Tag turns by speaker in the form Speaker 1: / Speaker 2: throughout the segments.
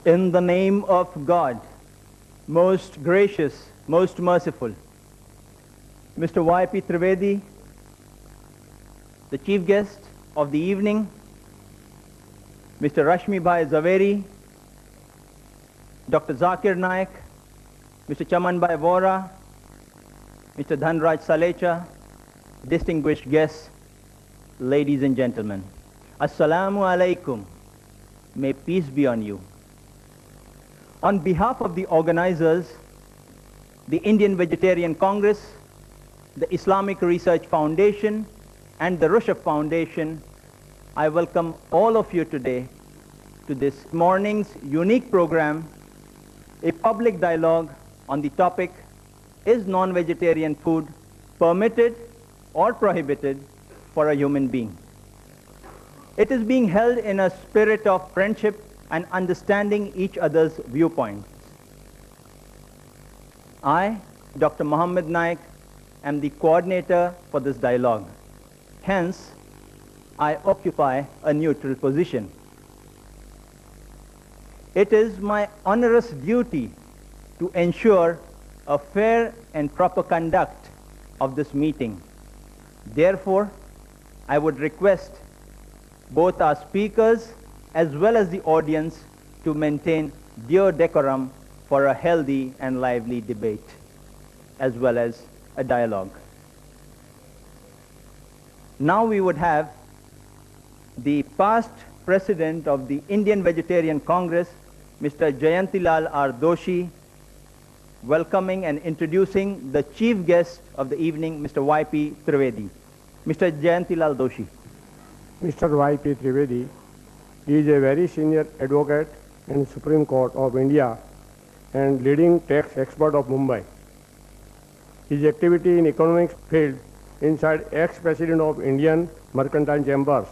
Speaker 1: In the name of God, most gracious, most merciful, Mr. Y.P. Trivedi, the chief guest of the evening, Mr. Rashmi Bhai Zaveri, Dr. Zakir Naik, Mr. Chaman Bhai Vora, Mr. Dhanraj Salecha, distinguished guests, ladies and gentlemen, Assalamu alaikum. May peace be on you. On behalf of the organizers, the Indian Vegetarian Congress, the Islamic Research Foundation, and the Rushdie Foundation, I welcome all of you today to this morning's unique program, a public dialogue on the topic, is non-vegetarian food permitted or prohibited for a human being? It is being held in a spirit of friendship and understanding each other's viewpoints. I, Dr. Mohammed Naik, am the coordinator for this dialogue. Hence, I occupy a neutral position. It is my onerous duty to ensure a fair and proper conduct of this meeting. Therefore, I would request both our speakers as well as the audience to maintain due decorum for a healthy and lively debate, as well as a dialogue. Now we would have the past president of the Indian Vegetarian Congress, Mr. Jayantilal R. Doshi, welcoming and introducing the chief guest of the evening, Mr. Y.P. Trivedi. Mr. Jayantilal Doshi.
Speaker 2: Mr. Y.P. Trivedi is a very senior advocate in Supreme Court of India and leading tax expert of Mumbai. His activity in economics field inside ex-president of Indian Mercantile Chambers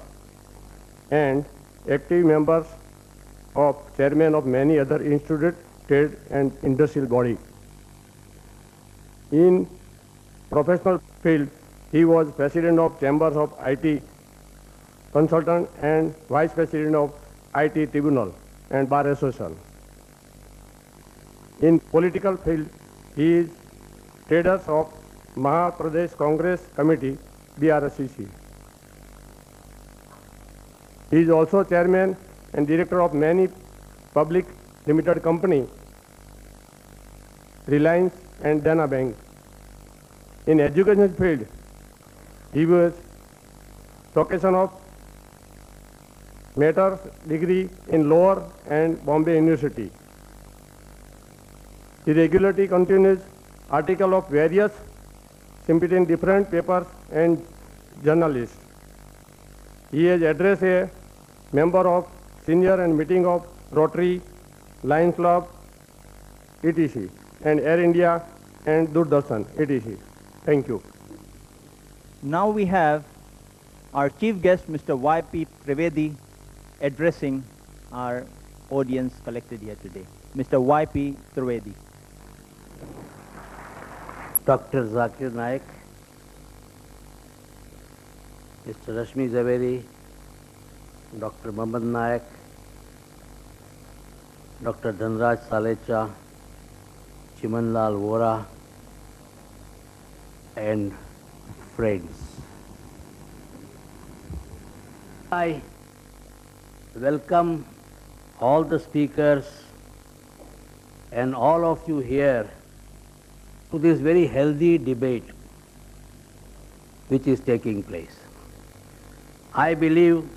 Speaker 2: and active members of chairman of many other institute, trade and industrial body. In professional field, he was president of Chambers of IT Consultant and Vice President of IT Tribunal and Bar Association. In political field, he is Traders of Madhya Pradesh Congress Committee, BRCC. He is also chairman and director of many public limited company, Reliance and Dana Bank. In education field, he was professor of master's degree in Lower and Bombay University. He regularly continues articles of various in different papers and journalists. He has addressed a member of senior and meeting of Rotary, Lions Club, etc. and Air India and Doordarshan, etc. Thank you.
Speaker 1: Now we have our chief guest, Mr. Y.P. Trivedi, addressing our audience collected here today. Mr. Y.P. Trivedi.
Speaker 3: Dr. Zakir Naik, Mr. Rashmi Zaveri, Dr. Mohammed Naik, Dr. Dhanraj Salecha, Chimanlal Vora, and friends. I welcome all the speakers and all of you here to this very healthy debate which is taking place. I believe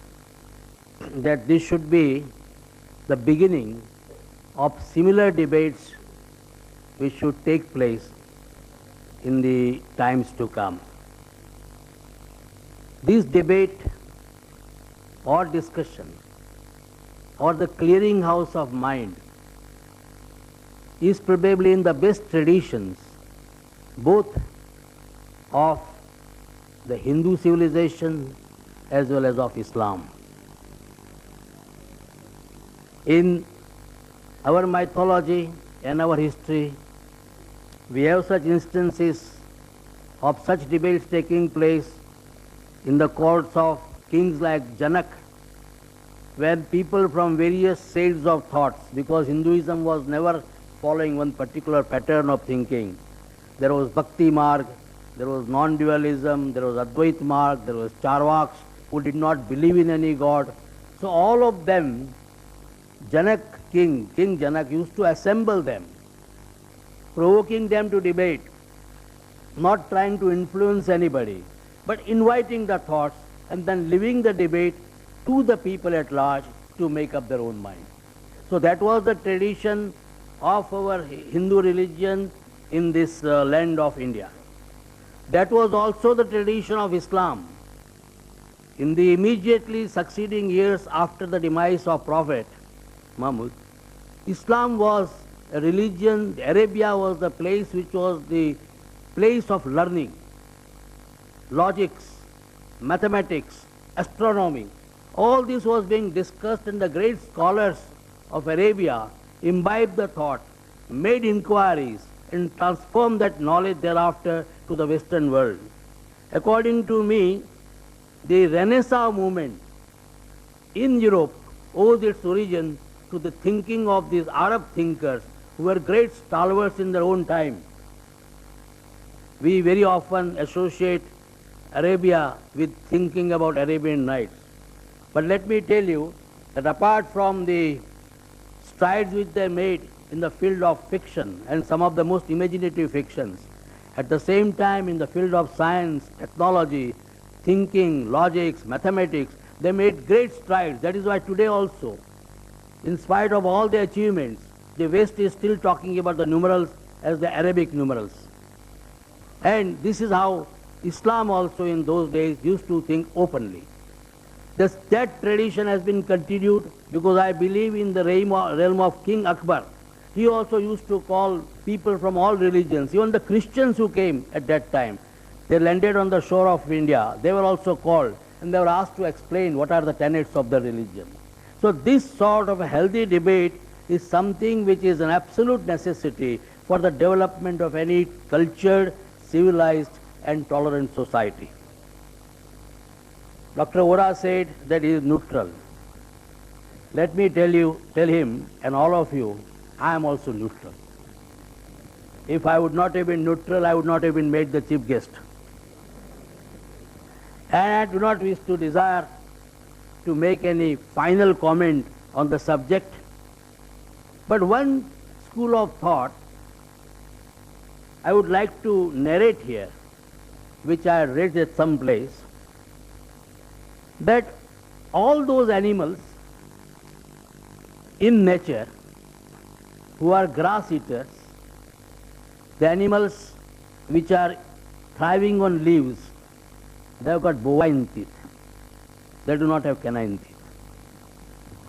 Speaker 3: that this should be the beginning of similar debates which should take place in the times to come. This debate or discussion or the clearinghouse of mind is probably in the best traditions both of the Hindu civilization as well as of Islam. In our mythology and our history, we have such instances of such debates taking place in the courts of kings like Janak when people from various shades of thoughts, because Hinduism was never following one particular pattern of thinking. There was Bhakti Marg, there was non-dualism, there was Advait Marg, there was Charvaks who did not believe in any god. So all of them, King Janak used to assemble them, provoking them to debate, not trying to influence anybody, but inviting the thoughts and then leaving the debate to the people at large to make up their own mind. So that was the tradition of our Hindu religion in this land of India. That was also the tradition of Islam. In the immediately succeeding years after the demise of Prophet Muhammad, Islam was a religion, Arabia was the place which was the place of learning, logics, mathematics, astronomy. All this was being discussed, and the great scholars of Arabia imbibed the thought, made inquiries, and transformed that knowledge thereafter to the Western world. According to me, the Renaissance movement in Europe owes its origin to the thinking of these Arab thinkers who were great stalwarts in their own time. We very often associate Arabia with thinking about Arabian Nights. But let me tell you that apart from the strides which they made in the field of fiction and some of the most imaginative fictions, at the same time in the field of science, technology, thinking, logics, mathematics, they made great strides. That is why today also, in spite of all the achievements, the West is still talking about the numerals as the Arabic numerals. And this is how Islam also in those days used to think openly. That tradition has been continued because I believe in the realm of King Akbar. He also used to call people from all religions, even the Christians who came at that time. They landed on the shore of India. They were also called and they were asked to explain what are the tenets of the religion. So this sort of a healthy debate is something which is an absolute necessity for the development of any cultured, civilized and tolerant society. Dr. Ora said that he is neutral. Let me tell him and all of you, I am also neutral. If I would not have been neutral, I would not have been made the chief guest. And I do not wish to desire to make any final comment on the subject. But one school of thought I would like to narrate here, which I read at some place, that all those animals in nature who are grass eaters, the animals which are thriving on leaves, they have got bovine teeth. They do not have canine teeth.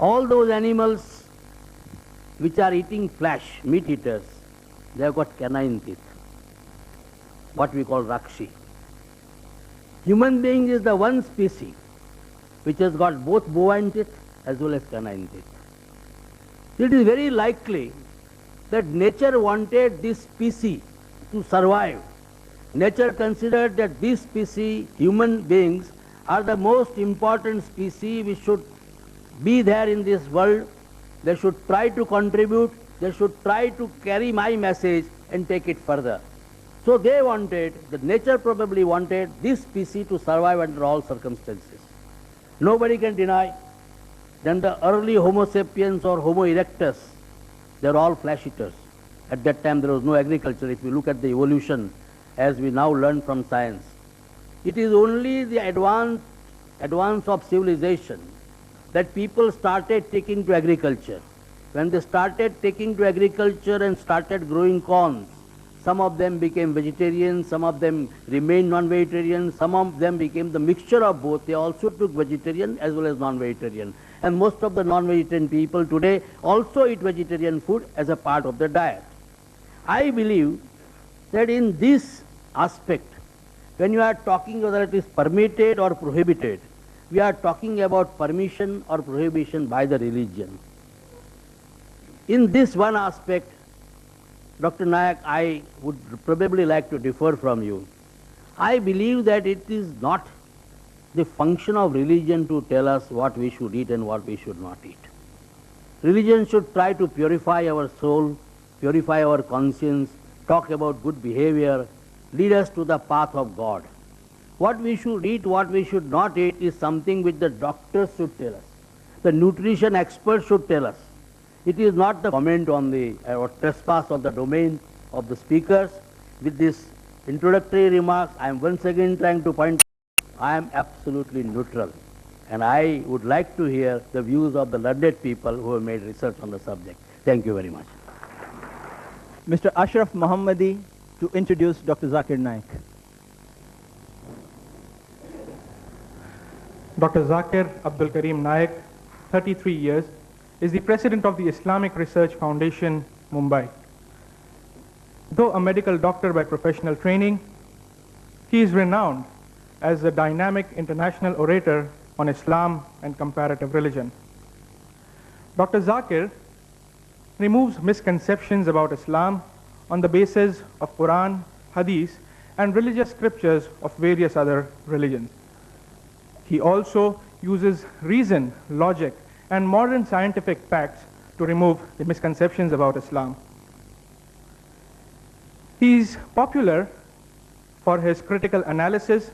Speaker 3: All those animals which are eating flesh, meat eaters, they have got canine teeth, what we call rakshi. Human being is the one species which has got both bovine teeth as well as canine teeth. It is very likely that nature wanted this species to survive. Nature considered that this species, human beings, are the most important species which should be there in this world. They should try to contribute, they should try to carry my message and take it further. So they wanted, the nature probably wanted this species to survive under all circumstances. Nobody can deny that the early Homo sapiens or Homo erectus, they are all flesh eaters. At that time there was no agriculture. If you look at the evolution as we now learn from science, it is only the advance of civilization that people started taking to agriculture. When they started taking to agriculture and started growing corn, some of them became vegetarian, some of them remained non-vegetarian, some of them became the mixture of both. They also took vegetarian as well as non-vegetarian. And most of the non-vegetarian people today also eat vegetarian food as a part of their diet. I believe that in this aspect, when you are talking whether it is permitted or prohibited, we are talking about permission or prohibition by the religion. In this one aspect, Dr. Naik, I would probably like to differ from you. I believe that it is not the function of religion to tell us what we should eat and what we should not eat. Religion should try to purify our soul, purify our conscience, talk about good behavior, lead us to the path of God. What we should eat, what we should not eat is something which the doctors should tell us. The nutrition experts should tell us. It is not the comment on the or trespass of the domain of the speakers. With this introductory remarks, I am once again trying to point out I am absolutely neutral. And I would like to hear the views of the learned people who have made research on the subject. Thank you very much.
Speaker 1: Mr. Ashraf Mohammadi to introduce Dr. Zakir Naik.
Speaker 4: Dr. Zakir Abdul Karim Naik, 33 years, is the president of the Islamic Research Foundation, Mumbai. Though a medical doctor by professional training, he is renowned as a dynamic international orator on Islam and comparative religion. Dr. Zakir removes misconceptions about Islam on the basis of Quran, Hadith, and religious scriptures of various other religions. He also uses reason, logic, and modern scientific facts to remove the misconceptions about Islam. He is popular for his critical analysis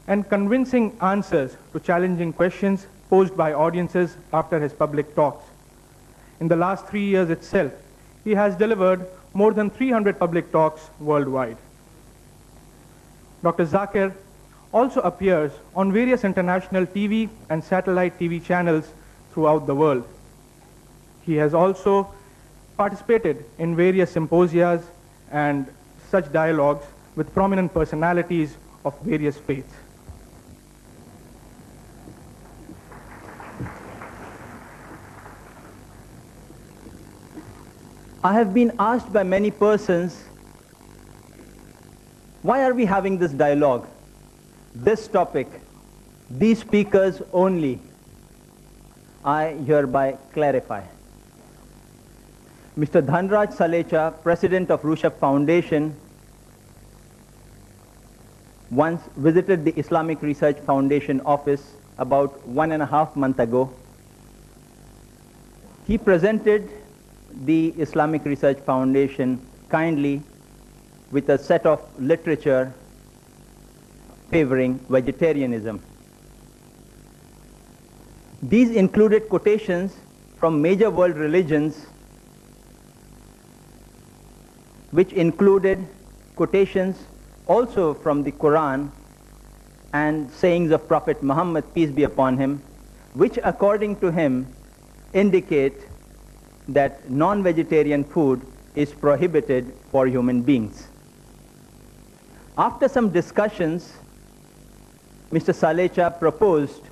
Speaker 4: and convincing answers to challenging questions posed by audiences after his public talks. In the last 3 years itself, he has delivered more than 300 public talks worldwide. Dr. Zakir also appears on various international TV and satellite TV channels throughout the world. He has also participated in various symposia and such dialogues with prominent personalities of various faiths.
Speaker 1: I have been asked by many persons, why are we having this dialogue? This topic, these speakers only. I hereby clarify. Mr. Dhanraj Salecha, President of Rushabh Foundation, once visited the Islamic Research Foundation office about 1.5 months ago. He presented the Islamic Research Foundation kindly with a set of literature favoring vegetarianism. These included quotations from major world religions, which included quotations also from the Quran and sayings of Prophet Muhammad, peace be upon him, which according to him indicate that non-vegetarian food is prohibited for human beings. After some discussions, Mr. Salecha proposed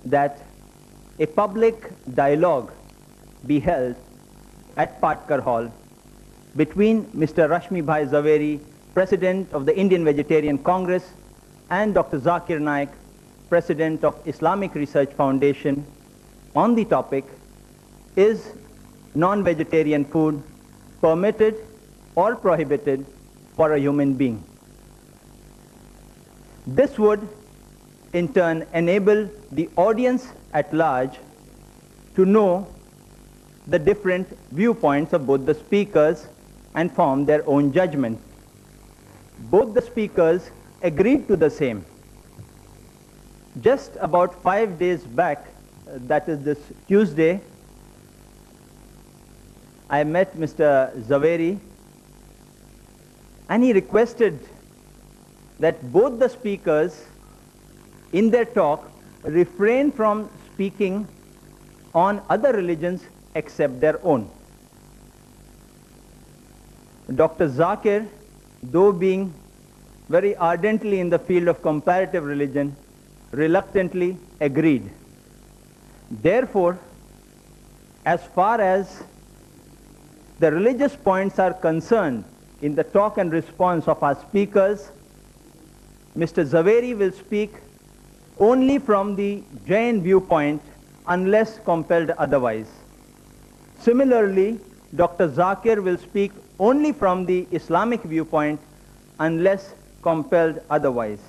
Speaker 1: that a public dialogue be held at Patkar Hall between Mr. Rashmi Bhai Zaveri, President of the Indian Vegetarian Congress, and Dr. Zakir Naik, President of Islamic Research Foundation, on the topic, is non-vegetarian food permitted or prohibited for a human being? This would in turn enable the audience at large to know the different viewpoints of both the speakers and form their own judgment. Both the speakers agreed to the same. Just about 5 days back, that is this Tuesday, I met Mr. Zaveri, and he requested that both the speakers in their talk refrain from speaking on other religions except their own. Dr. Zakir, though being very ardently in the field of comparative religion, reluctantly agreed. Therefore, as far as the religious points are concerned in the talk and response of our speakers, Mr. Zaveri will speak only from the Jain viewpoint unless compelled otherwise. Similarly, Dr. Zakir will speak only from the Islamic viewpoint unless compelled otherwise.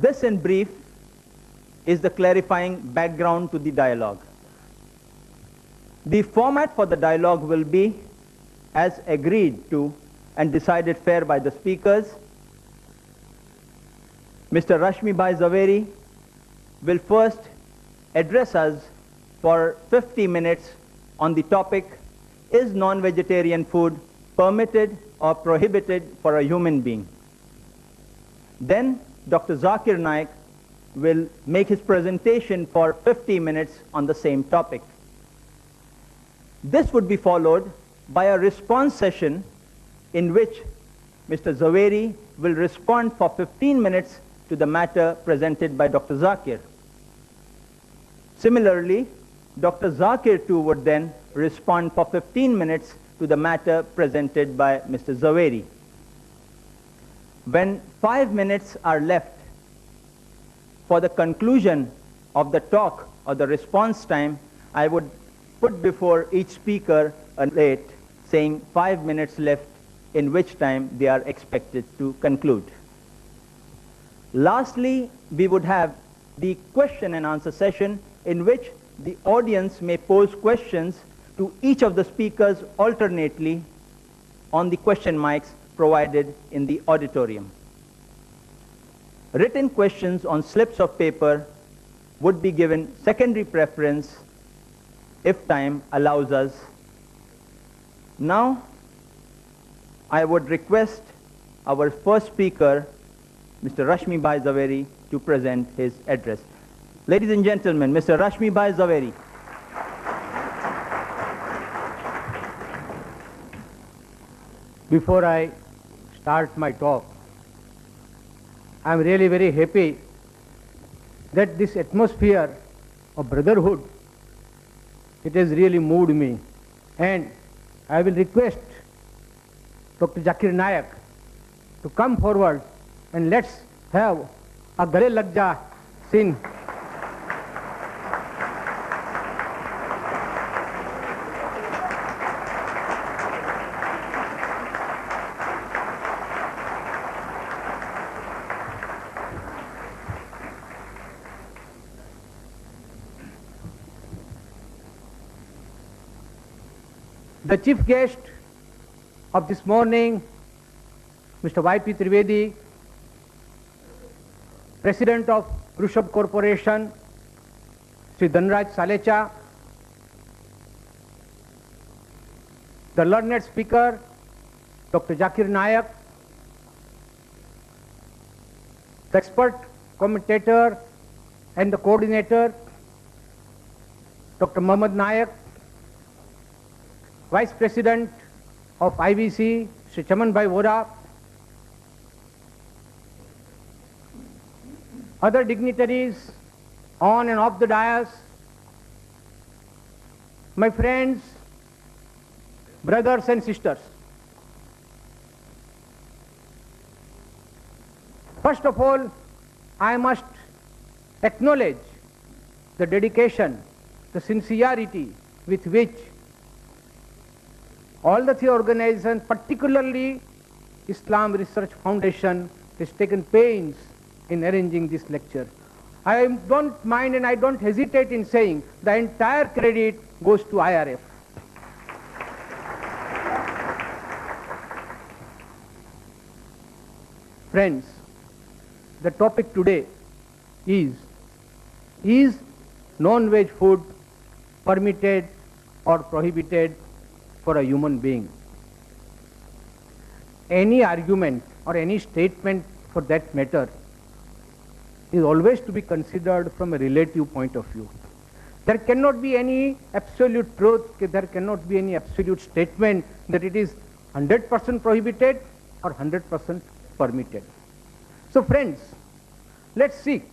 Speaker 1: This in brief is the clarifying background to the dialogue. The format for the dialogue will be as agreed to and decided fair by the speakers. Mr. Rashmi Bhai Zaveri will first address us for 50 minutes on the topic, is non-vegetarian food permitted or prohibited for a human being? Then Dr. Zakir Naik will make his presentation for 50 minutes on the same topic. This would be followed by a response session in which Mr. Zaveri will respond for 15 minutes to the matter presented by Dr. Zakir. Similarly, Dr. Zakir too would then respond for 15 minutes to the matter presented by Mr. Zaveri. When 5 minutes are left for the conclusion of the talk or the response time, I would put before each speaker a plate saying 5 minutes left, in which time they are expected to conclude. Lastly, we would have the question and answer session in which the audience may pose questions to each of the speakers alternately on the question mics provided in the auditorium. Written questions on slips of paper would be given secondary preference if time allows us. Now, I would request our first speaker, Mr. Rashmi Bhai Zaveri, to present his address. Ladies and gentlemen, Mr. Rashmi Bhai Zaveri.
Speaker 3: Before I start my talk, I am really very happy that this atmosphere of brotherhood, it has really moved me. And I will request Dr. Zakir Naik to come forward and let's have a Gale Lag Ja scene. The chief guest of this morning, Mr. Y.P. Trivedi, President of Rushabh Corporation, Sri Dhanraj Salecha, the learned speaker, Dr. Zakir Naik, the expert commentator and the coordinator, Dr. Muhammad Naik, Vice President of IBC, Sri Chaman Bhai Vora, other dignitaries on and off the dais, my friends, brothers and sisters. First of all, I must acknowledge the dedication, the sincerity with which all the three organizations, particularly Islam Research Foundation, has taken pains in arranging this lecture. I don't mind and I don't hesitate in saying the entire credit goes to IRF. Friends, the topic today is non-veg food permitted or prohibited for a human being? Any argument or any statement for that matter is always to be considered from a relative point of view. There cannot be any absolute truth, there cannot be any absolute statement that it is 100% prohibited or 100% permitted. So friends, let's see,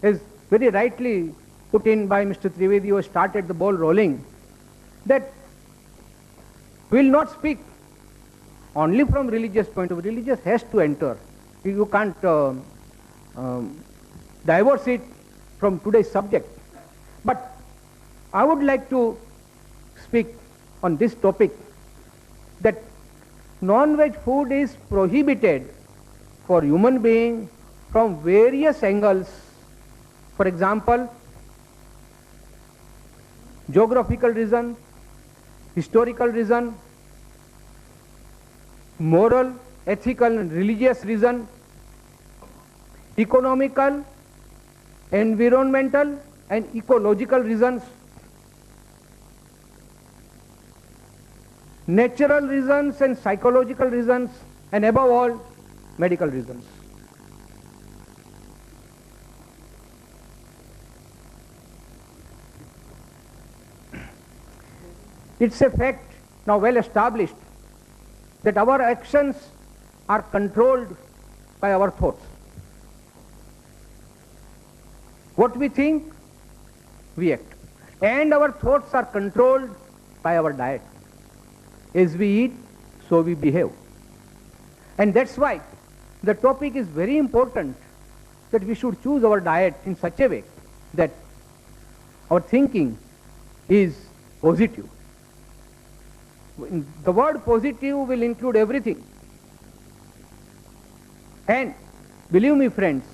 Speaker 3: as very rightly put in by Mr. Trivedi, who started the ball rolling, that we will not speak only from religious point of view. Religious has to enter. You can't divorce it from today's subject. But I would like to speak on this topic, that non-veg food is prohibited for human being
Speaker 5: from various angles. For example, geographical reason, historical reason, moral, ethical and religious reason, economical, environmental and ecological reasons, natural reasons and psychological reasons, and above all, medical reasons. It's a fact now well established that our actions are controlled by our thoughts. What we think, we act. And our thoughts are controlled by our diet. As we eat, so we behave. And that's why the topic is very important, that we should choose our diet in such a way that our thinking is positive. The word positive will include everything. And believe me, friends,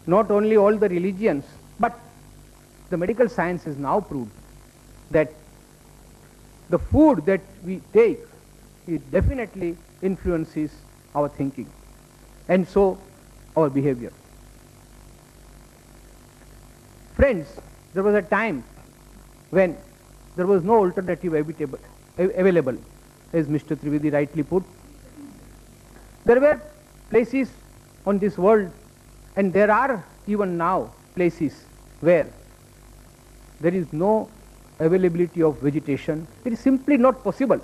Speaker 5: not only all the religions, but the medical science has now proved that the food that we take, it definitely influences our thinking and so our behavior. Friends, there was a time when there was no alternative available, as Mr. Trivedi rightly put. There were places on this world, and there are even now places where there is no availability of vegetation. It is simply not possible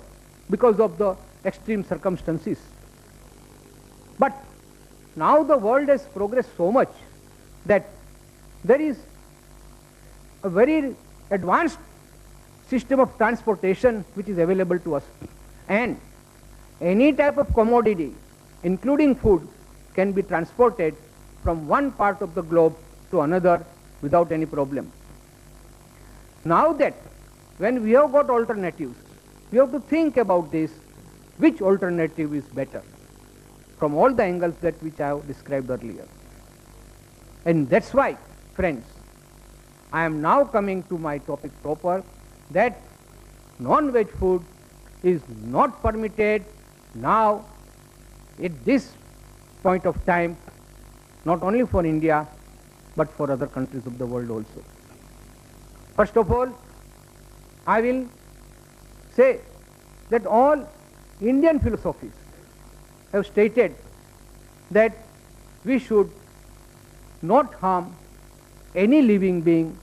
Speaker 5: because of the extreme circumstances. But now the world has progressed so much that there is a very advanced system of transportation which is available to us. And any type of commodity, including food, can be transported from one part of the globe to another without any problem. Now that when we have got alternatives, we have to think about this, which alternative is better from all the angles that which I have described earlier. And that's why, friends, I am now coming to my topic proper, that non-veg food is not permitted now at this point of time, not only for India, but for other countries of the world also. First of all, I will say that all Indian philosophies have stated that we should not harm any living being,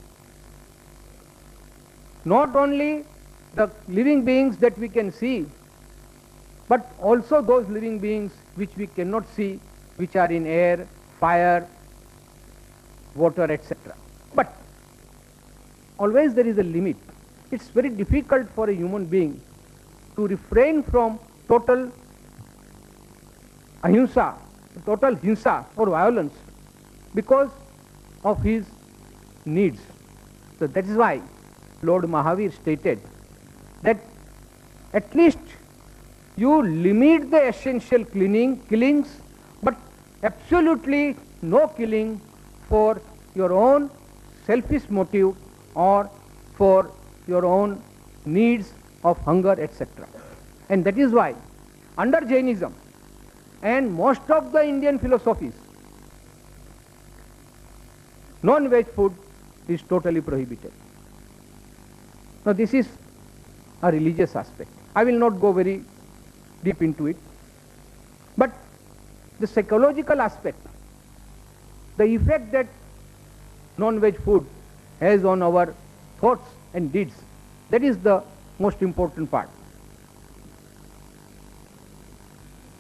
Speaker 5: not only the living beings that we can see, but also those living beings which we cannot see, which are in air, fire, water, etc. But always there is a limit. It's very difficult for a human being to refrain from total ahimsa, total hinsa or violence because of his needs. So that is why Lord Mahavir stated that at least you limit the essential killings, but absolutely no killing for your own selfish motive or for your own needs of hunger, etc. And that is why under Jainism and most of the Indian philosophies, non-veg food is totally prohibited. Now this is a religious aspect. I will not go very deep into it. But the psychological aspect, the effect that non-veg food has on our thoughts and deeds, that is the most important part.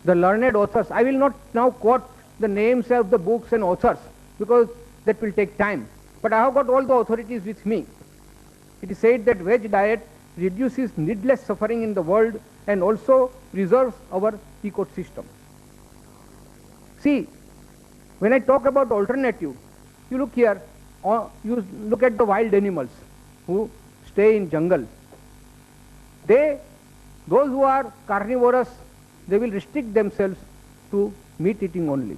Speaker 5: The learned authors, I will not now quote the names of the books and authors because that will take time. But I have got all the authorities with me. It is said that veg diet reduces needless suffering in the world and also preserves our ecosystem. See, when I talk about alternative, you look here, or you look at the wild animals who stay in jungle. Those who are carnivorous, they will restrict themselves to meat eating only.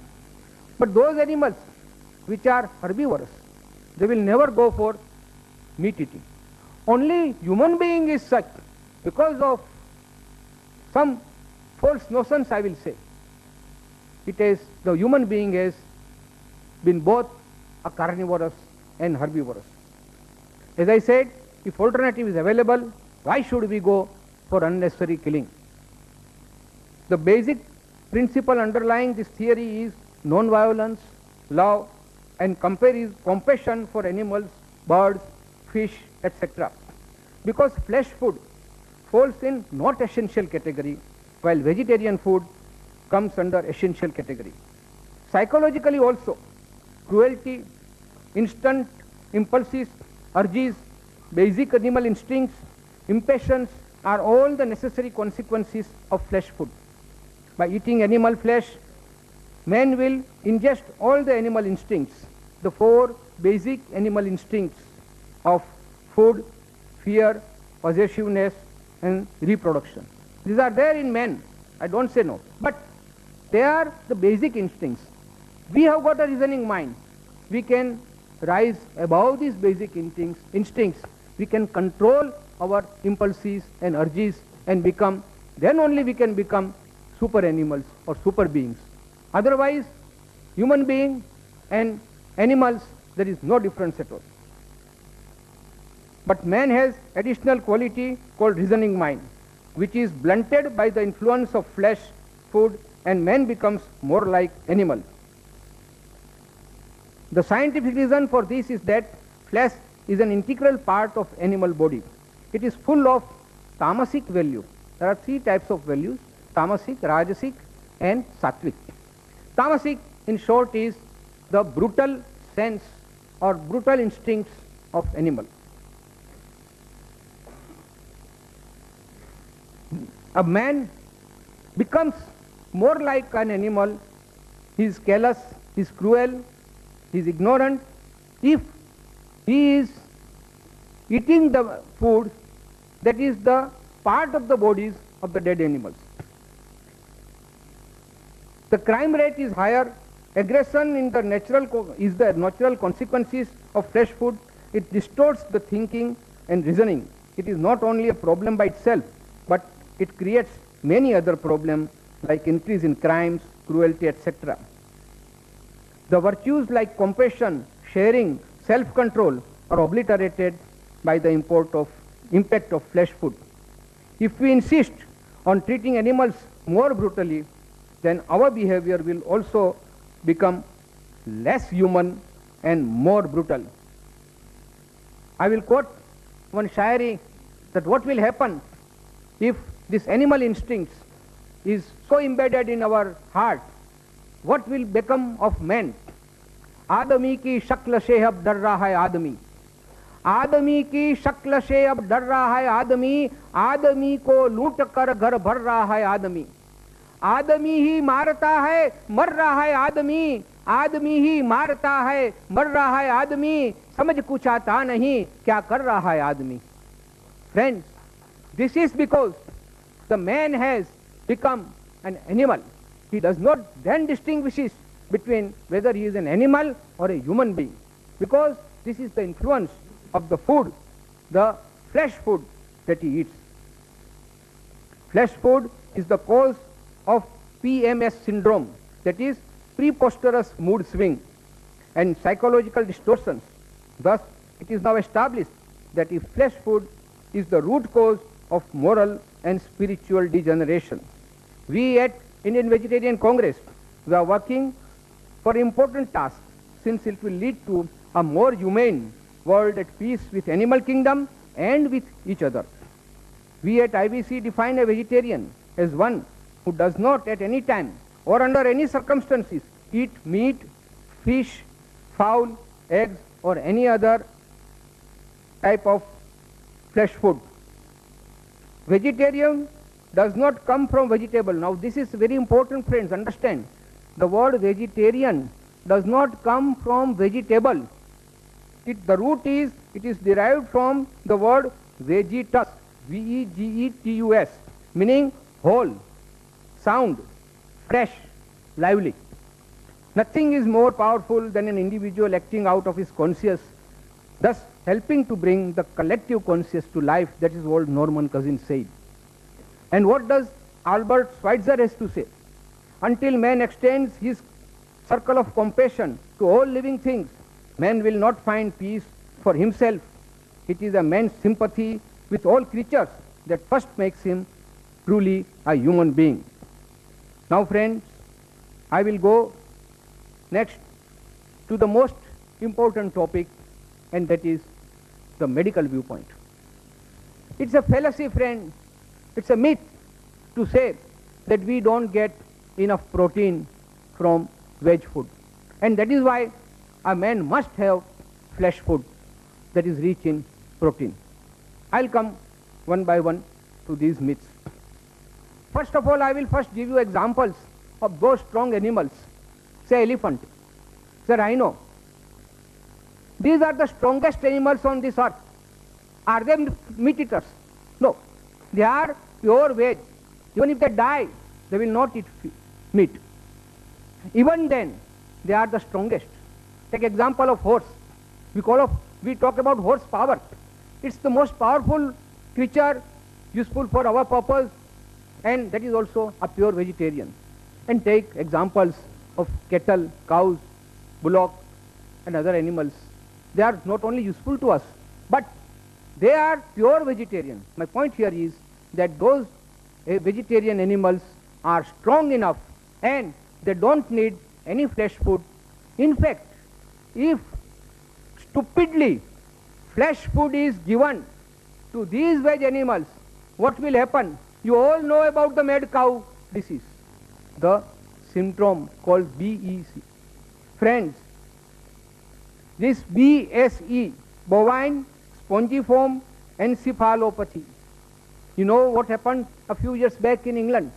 Speaker 5: But those animals which are herbivorous, they will never go for meat eating. Only human being is such, because of some false notions, I will say. It is the human being has been both a carnivorous and herbivorous. As I said, if alternative is available, why should we go for unnecessary killing? The basic principle underlying this theory is non-violence, love, and compassion for animals, birds, fish, etc. Because flesh food falls in not essential category, while vegetarian food comes under essential category. Psychologically also, cruelty, instant impulses, urges, basic animal instincts, impatience are all the necessary consequences of flesh food. By eating animal flesh, man will ingest all the animal instincts, the four basic animal instincts of food, fear, possessiveness, and reproduction. These are there in man, I don't say no, but they are the basic instincts. We have got a reasoning mind. We can rise above these basic instincts. We can control our impulses and urges and become, then only we can become super animals or super beings. Otherwise, human being and animals, there is no difference at all. But man has additional quality called reasoning mind, which is blunted by the influence of flesh, food, and man becomes more like animal. The scientific reason for this is that flesh is an integral part of animal body. It is full of tamasic value. There are three types of values: tamasic, rajasic, and sattvic. Tamasic, in short, is the brutal sense or brutal instincts of animal. A man becomes more like an animal. He is callous, he is cruel, he is ignorant if he is eating the food that is the part of the bodies of the dead animals. The crime rate is higher. Aggression is the natural consequences of fresh food. It distorts the thinking and reasoning. It is not only a problem by itself, but it creates many other problems like increase in crimes, cruelty, etc. The virtues like compassion, sharing, self-control are obliterated by the impact of flesh food. If we insist on treating animals more brutally, then our behavior will also become less human and more brutal. I will quote one shairi that what will happen if this animal instincts is so embedded in our heart, what will become of man? आदमी की शक्ल से अब डर रहा है आदमी, आदमी की शक्ल से अब डर रहा है आदमी, आदमी को लूट कर घर भर रहा है आदमी, आदमी ही मारता है मर रहा है आदमी, आदमी ही मारता है मर रहा है आदमी, समझ कुछ आता नहीं क्या कर रहा है आदमी. Friends, this is because the man has become an animal. He does not then distinguish between whether he is an animal or a human being, because this is the influence of the food, the flesh food that he eats. Flesh food is the cause of PMS syndrome, that is preposterous mood swing and psychological distortions. Thus, it is now established that if flesh food is the root cause of moral and spiritual degeneration. We at Indian Vegetarian Congress, we are working for important tasks, since it will lead to a more humane world at peace with animal kingdom and with each other. We at IVC define a vegetarian as one who does not at any time or under any circumstances eat meat, fish, fowl, eggs or any other type of flesh food. Vegetarian does not come from vegetable. Now this is very important, friends, understand. The word vegetarian does not come from vegetable. The root is, it is derived from the word vegetus, V-E-G-E-T-U-S, meaning whole, sound, fresh, lively. Nothing is more powerful than an individual acting out of his conscience, thus helping to bring the collective conscience to life. That is what Norman Cousins said. And what does Albert Schweitzer has to say? Until man extends his circle of compassion to all living things, man will not find peace for himself. It is a man's sympathy with all creatures that first makes him truly a human being. Now friends, I will go next to the most important topic, and that is the medical viewpoint. It's a fallacy, friend. It's a myth to say that we don't get enough protein from veg food. And that is why a man must have flesh food that is rich in protein. I'll come one by one to these myths. First of all, I will first give you examples of those strong animals, say elephant, say rhino. These are the strongest animals on this earth. Are they meat eaters? No. They are pure veg. Even if they die, they will not eat meat. Even then, they are the strongest. Take example of horse. We talk about horse power. It's the most powerful creature useful for our purpose, and that is also a pure vegetarian. And take examples of cattle, cows, bullock, and other animals. They are not only useful to us, but they are pure vegetarian. My point here is that those vegetarian animals are strong enough and they don't need any flesh food. In fact, if stupidly flesh food is given to these veg animals, what will happen? You all know about the mad cow disease, the syndrome called BEC. Friends, this BSE, bovine spongiform encephalopathy. You know what happened a few years back in England?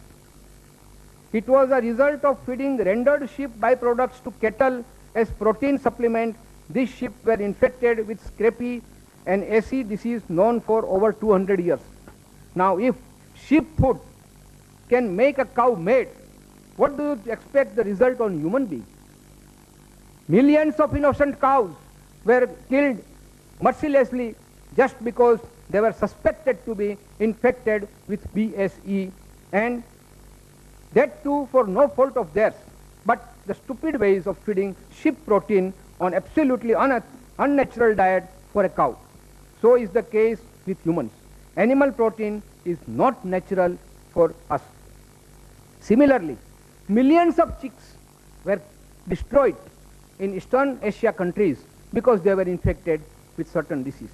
Speaker 5: It was a result of feeding rendered sheep byproducts to cattle as protein supplement. These sheep were infected with scrapie, an acid disease known for over 200 years. Now, if sheep food can make a cow mad, what do you expect the result on human being? Millions of innocent cows were killed mercilessly just because they were suspected to be infected with BSE, and that too for no fault of theirs, but the stupid ways of feeding sheep protein on absolutely unnatural diet for a cow. So is the case with humans. Animal protein is not natural for us. Similarly, millions of chicks were destroyed in Eastern Asia countries because they were infected with certain disease.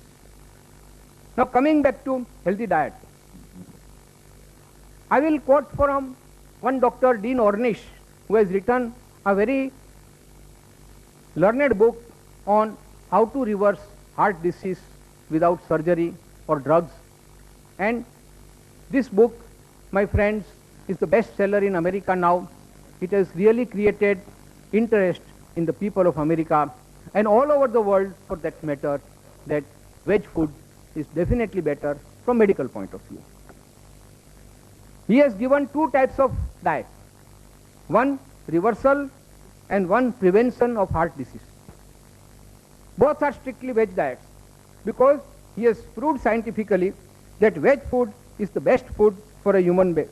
Speaker 5: Now coming back to healthy diet, I will quote from one Dr. Dean Ornish, who has written a very learned book on how to reverse heart disease without surgery or drugs. And this book, my friends, is the best seller in America now. It has really created interest in the people of America and all over the world for that matter, that veg food is definitely better from medical point of view. He has given two types of diet, one reversal and one prevention of heart disease. Both are strictly veg diets because he has proved scientifically that veg food is the best food for a human being.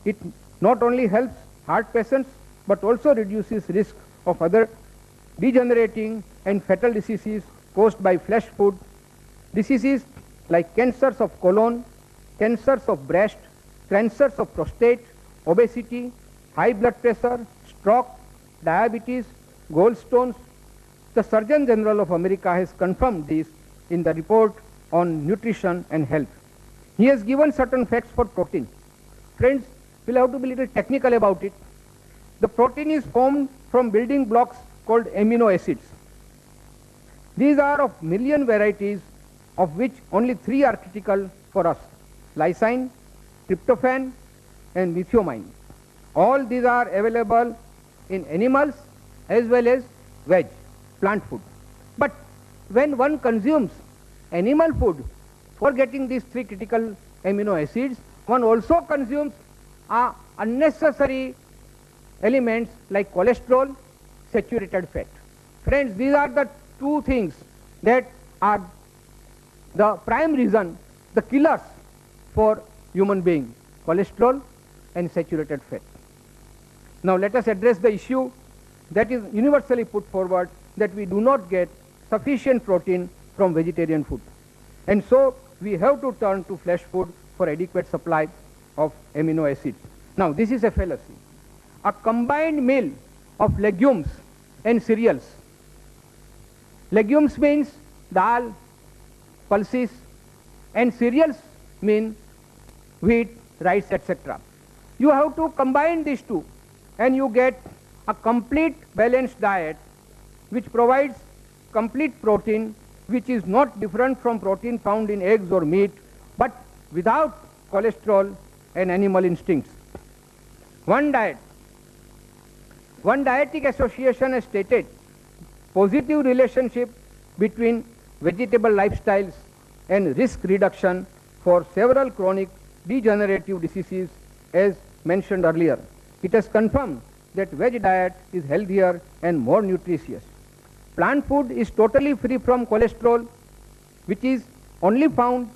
Speaker 5: It not only helps heart patients but also reduces risk of other degenerating and fatal diseases caused by flesh food. Diseases like cancers of colon, cancers of breast, cancers of prostate, obesity, high blood pressure, stroke, diabetes, gallstones. The Surgeon General of America has confirmed this in the report on nutrition and health. He has given certain facts for protein. Friends, we'll have to be a little technical about it. The protein is formed from building blocks called amino acids. These are of million varieties, of which only 3 are critical for us: lysine, tryptophan, and methionine. All these are available in animals as well as veg, plant food. But when one consumes animal food for getting these 3 critical amino acids, one also consumes unnecessary elements like cholesterol, saturated fat. Friends, these are the two things that are the prime reason, the killers for human being, cholesterol and saturated fat. Now let us address the issue that is universally put forward, that we do not get sufficient protein from vegetarian food. And so we have to turn to flesh food for adequate supply of amino acids. Now this is a fallacy. A combined meal of legumes and cereals. Legumes means dal, pulses, and cereals mean wheat, rice, etc. You have to combine these two and you get a complete balanced diet which provides complete protein, which is not different from protein found in eggs or meat, but without cholesterol and animal instincts. One dietetic association has stated positive relationship between vegetable lifestyles and risk reduction for several chronic degenerative diseases as mentioned earlier. It has confirmed that veg diet is healthier and more nutritious. Plant food is totally free from cholesterol, which is found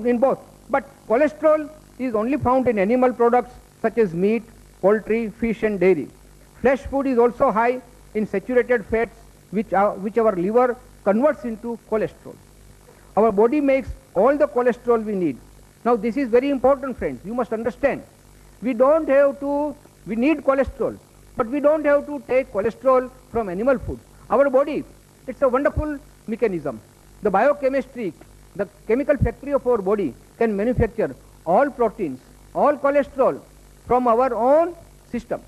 Speaker 5: in both. But cholesterol is only found in animal products such as meat, poultry, fish and dairy. Flesh food is also high in saturated fats which our liver converts into cholesterol. Our body makes all the cholesterol we need. Now this is very important, friends. You must understand. We need cholesterol, but we don't have to take cholesterol from animal food. Our body, it's a wonderful mechanism. The biochemistry, the chemical factory of our body can manufacture all proteins, all cholesterol from our own system.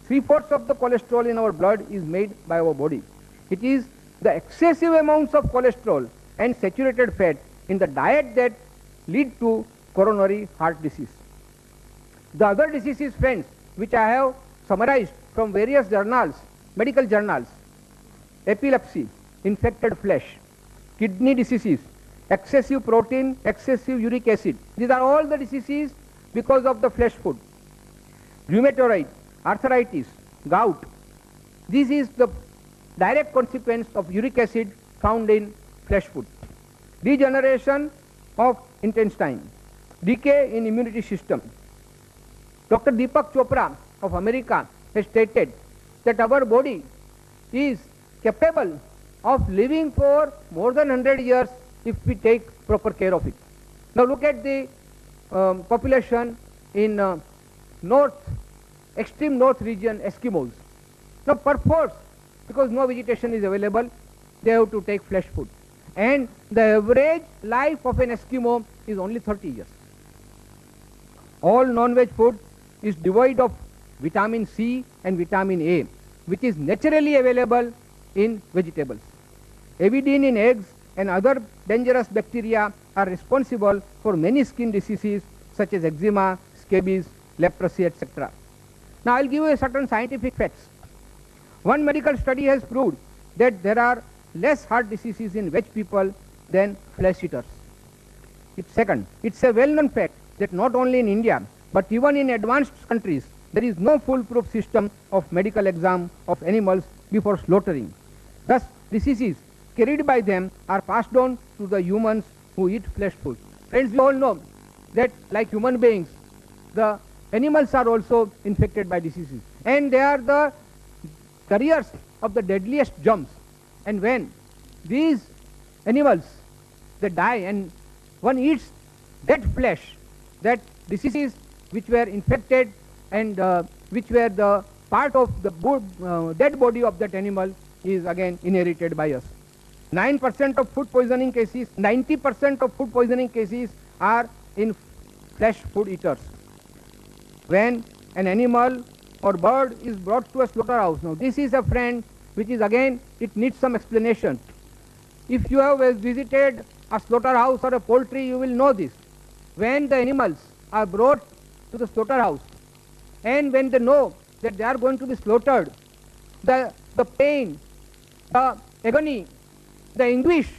Speaker 5: 3/4 of the cholesterol in our blood is made by our body. It is the excessive amounts of cholesterol and saturated fat in the diet that lead to coronary heart disease. The other diseases, friends, which I have summarized from various journals, medical journals: epilepsy, infected flesh, kidney diseases, excessive protein, excessive uric acid. These are all the diseases because of the flesh food. Rheumatoid, arthritis, gout. This is the direct consequence of uric acid found in flesh food. Degeneration of intestine, decay in immunity system. Dr. Deepak Chopra of America has stated that our body is capable of living for more than 100 years if we take proper care of it. Now look at the population in extreme north region, Eskimos. Now perforce, because no vegetation is available, they have to take flesh food. And the average life of an Eskimo is only 30 years. All non-veg food is devoid of vitamin C and vitamin A, which is naturally available in vegetables. Avidin in eggs and other dangerous bacteria are responsible for many skin diseases such as eczema, scabies, leprosy, etc. Now I'll give you certain scientific facts. One medical study has proved that there are less heart diseases in veg people than flesh eaters. It's a well-known fact that not only in India, but even in advanced countries, there is no foolproof system of medical exam of animals before slaughtering. Thus, diseases carried by them are passed on to the humans who eat flesh food. Friends, we all know that like human beings, the animals are also infected by diseases, and they are the carriers of the deadliest germs. And when these animals, they die and one eats that flesh, that diseases which were infected and which were the part of the dead body of that animal is again inherited by us. 9% of food poisoning cases, 90% of food poisoning cases are in flesh food eaters. When an animal or bird is brought to a slaughterhouse, now this is a friend which is again, it needs some explanation. If you have visited a slaughterhouse or a poultry, you will know this. When the animals are brought to the slaughterhouse and when they know that they are going to be slaughtered, the pain, the agony, the anguish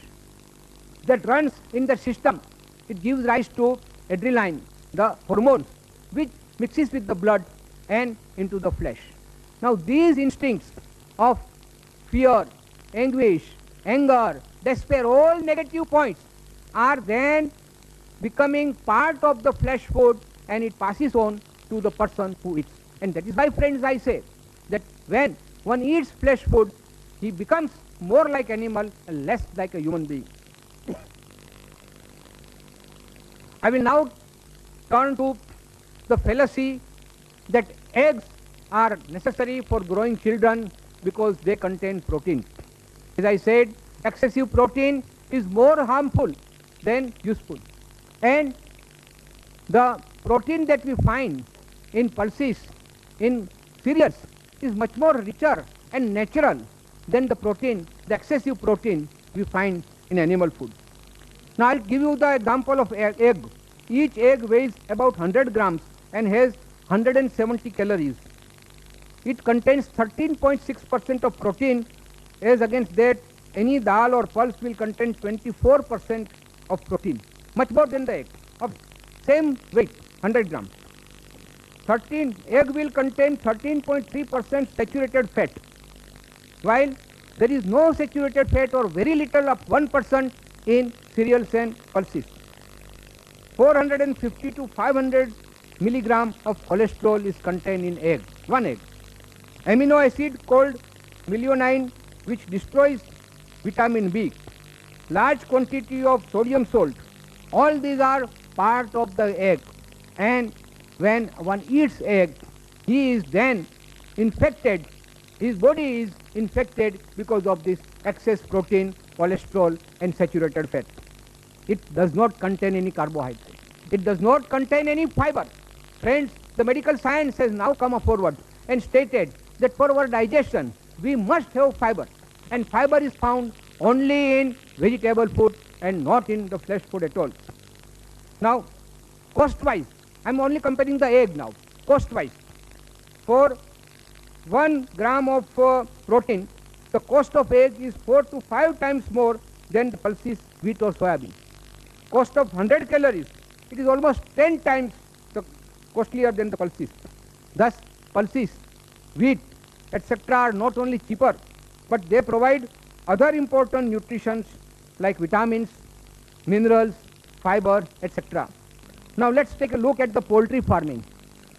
Speaker 5: that runs in the system, it gives rise to adrenaline, the hormone, which mixes with the blood and into the flesh. Now these instincts of fear, anguish, anger, despair, all negative points are then becoming part of the flesh food, and it passes on to the person who eats. And that is why, friends, I say that when one eats flesh food, he becomes more like animal and less like a human being. I will now turn to the fallacy that eggs are necessary for growing children because they contain protein. As I said, excessive protein is more harmful than useful. And the protein that we find in pulses, in cereals, is much more richer and natural than the protein, the excessive protein we find in animal food. Now I'll give you the example of egg. Each egg weighs about 100 grams and has 170 calories. It contains 13.6% of protein, as against that any dal or pulse will contain 24% of protein, much more than the egg of same weight, 100 grams. Egg will contain 13.3% saturated fat, while there is no saturated fat or very little of 1% in cereals and pulses. 450 to 500 milligram of cholesterol is contained in egg, one egg. Amino acid called methionine, which destroys vitamin B. Large quantity of sodium salt. All these are part of the egg. And when one eats egg, he is then infected. His body is infected because of this excess protein, cholesterol and saturated fat. It does not contain any carbohydrate. It does not contain any fiber. Friends, the medical science has now come forward and stated that for our digestion, we must have fiber. And fiber is found only in vegetable food and not in the flesh food at all. Now, cost-wise, I am only comparing the egg now. Cost-wise, for 1 gram of protein, the cost of egg is 4 to 5 times more than the pulses, wheat or soybean. Cost of 100 calories, it is almost 10 times costlier than the pulses. Thus, pulses, wheat, etc. are not only cheaper, but they provide other important nutritions like vitamins, minerals, fiber, etc. Now let's take a look at the poultry farming.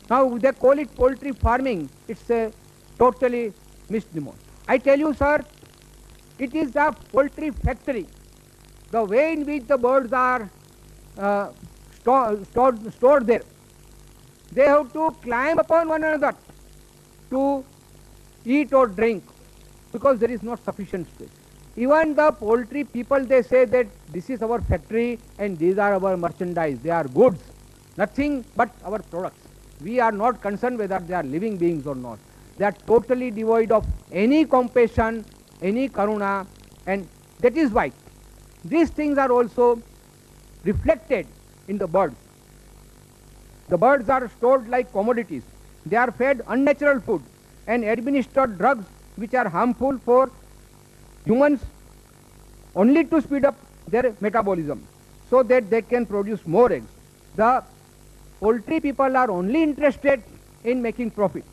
Speaker 5: Now they call it poultry farming. It's a totally misnomer. I tell you, sir, it is a poultry factory. The way in which the birds are stored there, they have to climb upon one another to eat or drink because there is not sufficient space. Even the poultry people, they say that this is our factory and these are our merchandise. They are goods, nothing but our products. We are not concerned whether they are living beings or not. They are totally devoid of any compassion, any karuna, and that is why these things are also reflected in the birds. The birds are stored like commodities. They are fed unnatural food and administered drugs which are harmful for humans only to speed up their metabolism so that they can produce more eggs. The poultry people are only interested in making profit.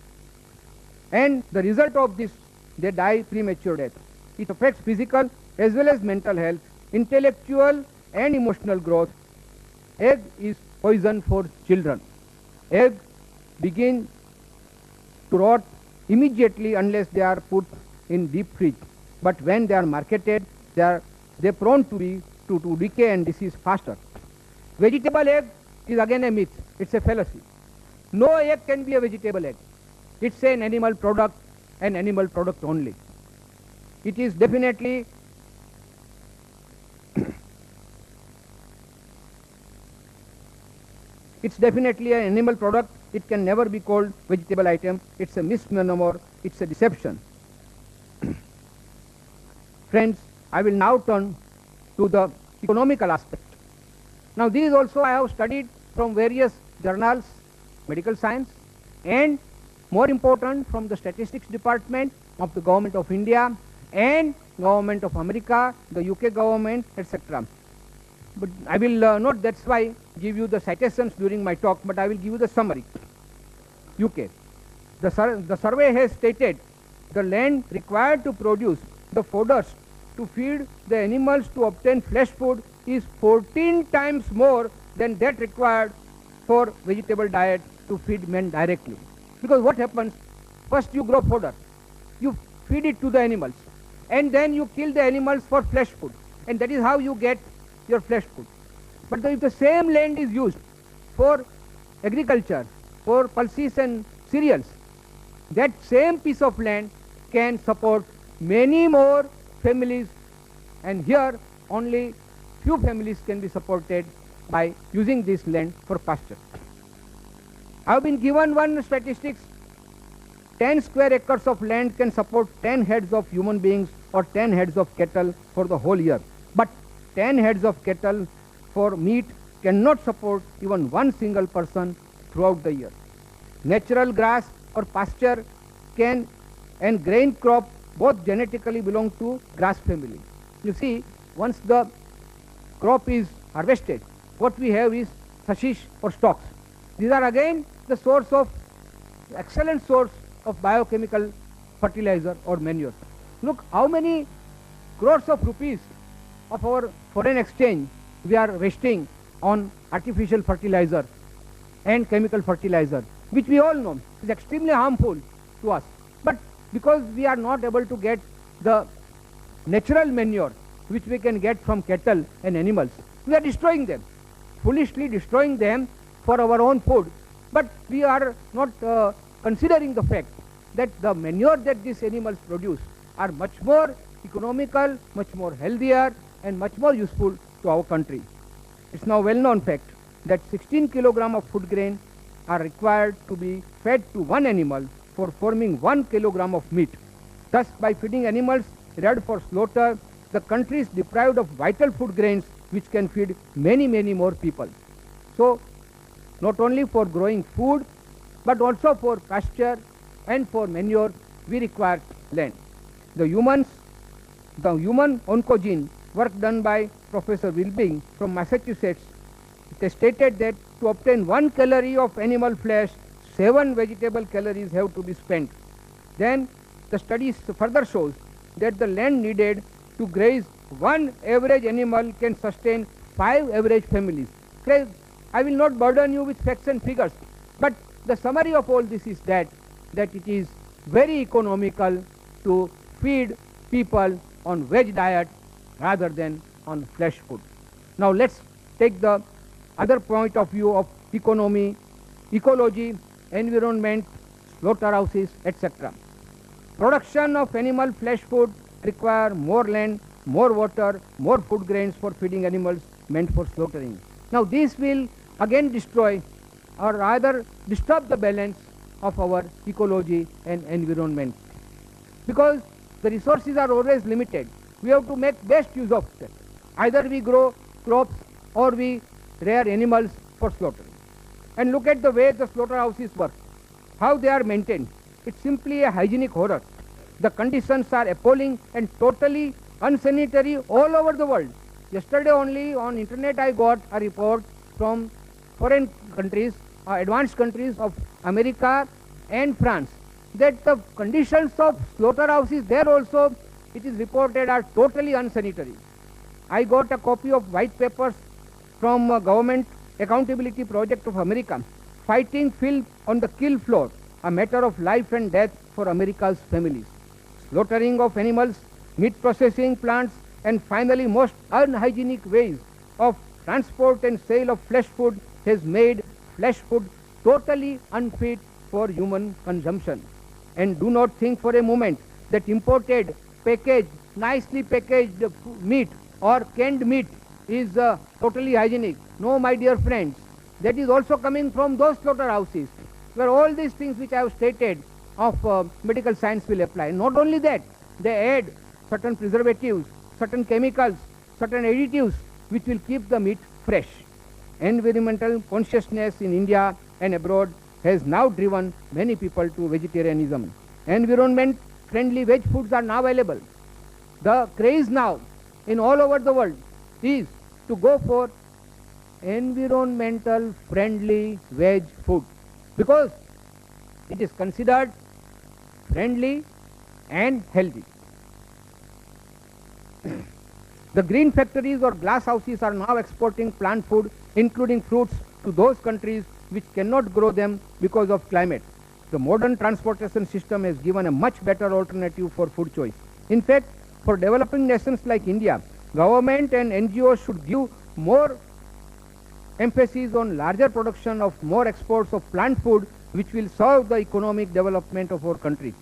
Speaker 5: And the result of this, they die premature death. It affects physical as well as mental health, intellectual and emotional growth. Egg is poison for children. Egg begin to rot immediately unless they are put in deep fridge. But when they are marketed, they are prone to decay and disease faster. Vegetable egg is again a myth. It's a fallacy. No egg can be a vegetable egg. It's an animal product only. It is definitely it's definitely an animal product. It can never be called vegetable item. It's a misnomer. It's a deception. Friends, I will now turn to the economical aspect. Now these also I have studied from various journals, medical science, and more important from the statistics department of the government of India and government of America, the UK government, etc. But I will not, that's why, give you the citations during my talk, but I will give you the summary. UK. The survey has stated the land required to produce the fodders to feed the animals to obtain flesh food is 14 times more than that required for vegetable diet to feed men directly. Because what happens? First you grow fodder, you feed it to the animals, and then you kill the animals for flesh food, and that is how you get your flesh food. But if the same land is used for agriculture, for pulses and cereals, that same piece of land can support many more families, and here only few families can be supported by using this land for pasture. I have been given one statistics. 10 square acres of land can support 10 heads of human beings or 10 heads of cattle for the whole year. But 10 heads of cattle for meat cannot support even one single person throughout the year. Natural grass or pasture can and grain crop both genetically belong to grass family. You see, once the crop is harvested, what we have is hashish or stalks. These are again the source of, excellent source of biochemical fertilizer or manure. Look how many crores of rupees of our foreign exchange we are wasting on artificial fertilizer and chemical fertilizer, which we all know is extremely harmful to us. But because we are not able to get the natural manure which we can get from cattle and animals, we are destroying them, foolishly destroying them for our own food. But we are not considering the fact that the manure that these animals produce are much more economical, much more healthier, and much more useful to our country. It's now well-known fact that 16 kilogram of food grain are required to be fed to one animal for forming 1 kilogram of meat. Thus, by feeding animals reared for slaughter, the country is deprived of vital food grains which can feed many, many more people. So, not only for growing food, but also for pasture and for manure, we require land. The human oncogene work done by Professor Wilbing from Massachusetts, it has stated that to obtain 1 calorie of animal flesh, 7 vegetable calories have to be spent. Then the studies further shows that the land needed to graze one average animal can sustain 5 average families. I will not burden you with facts and figures, but the summary of all this is that it is very economical to feed people on veg diet rather than on flesh food. Now let's take the other point of view of economy, ecology, environment, slaughterhouses, etc. Production of animal flesh food require more land, more water, more food grains for feeding animals meant for slaughtering. Now this will again destroy or rather disturb the balance of our ecology and environment, because the resources are always limited. We have to make best use of them. Either we grow crops or we rear animals for slaughtering. And look at the way the slaughterhouses work, how they are maintained. It's simply a hygienic horror. The conditions are appalling and totally unsanitary all over the world. Yesterday only on internet I got a report from foreign countries, advanced countries of America and France, that the conditions of slaughterhouses there also, it is reported, are totally unsanitary. I got a copy of white papers from Government Accountability Project of America, fighting filth on the kill floor, a matter of life and death for America's families. Slaughtering of animals, meat processing plants, and finally most unhygienic ways of transport and sale of flesh food has made flesh food totally unfit for human consumption. And do not think for a moment that imported, packaged, nicely packaged meat or canned meat is totally hygienic. No, my dear friends, that is also coming from those slaughterhouses where all these things which I have stated of medical science will apply. Not only that, they add certain preservatives, certain chemicals, certain additives which will keep the meat fresh. Environmental consciousness in India and abroad has now driven many people to vegetarianism. Environment-friendly veg foods are now available. The craze now in all over the world is to go for environmental friendly veg food, because it is considered friendly and healthy. The green factories or glass houses are now exporting plant food, including fruits, to those countries which cannot grow them because of climate. The modern transportation system has given a much better alternative for food choice. In fact, for developing nations like India, government and NGOs should give more emphasis on larger production of more exports of plant food, which will serve the economic development of our country.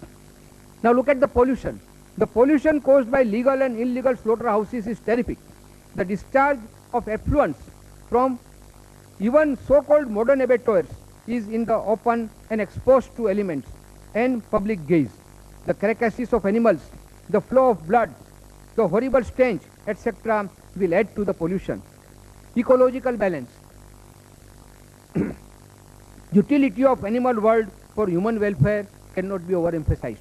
Speaker 5: Now look at the pollution. The pollution caused by legal and illegal slaughterhouses is terrific. The discharge of effluents from even so-called modern abattoirs is in the open and exposed to elements and public gaze. The carcasses of animals, the flow of blood, the horrible stench, etc. will add to the pollution. Ecological balance. Utility of animal world for human welfare cannot be overemphasized.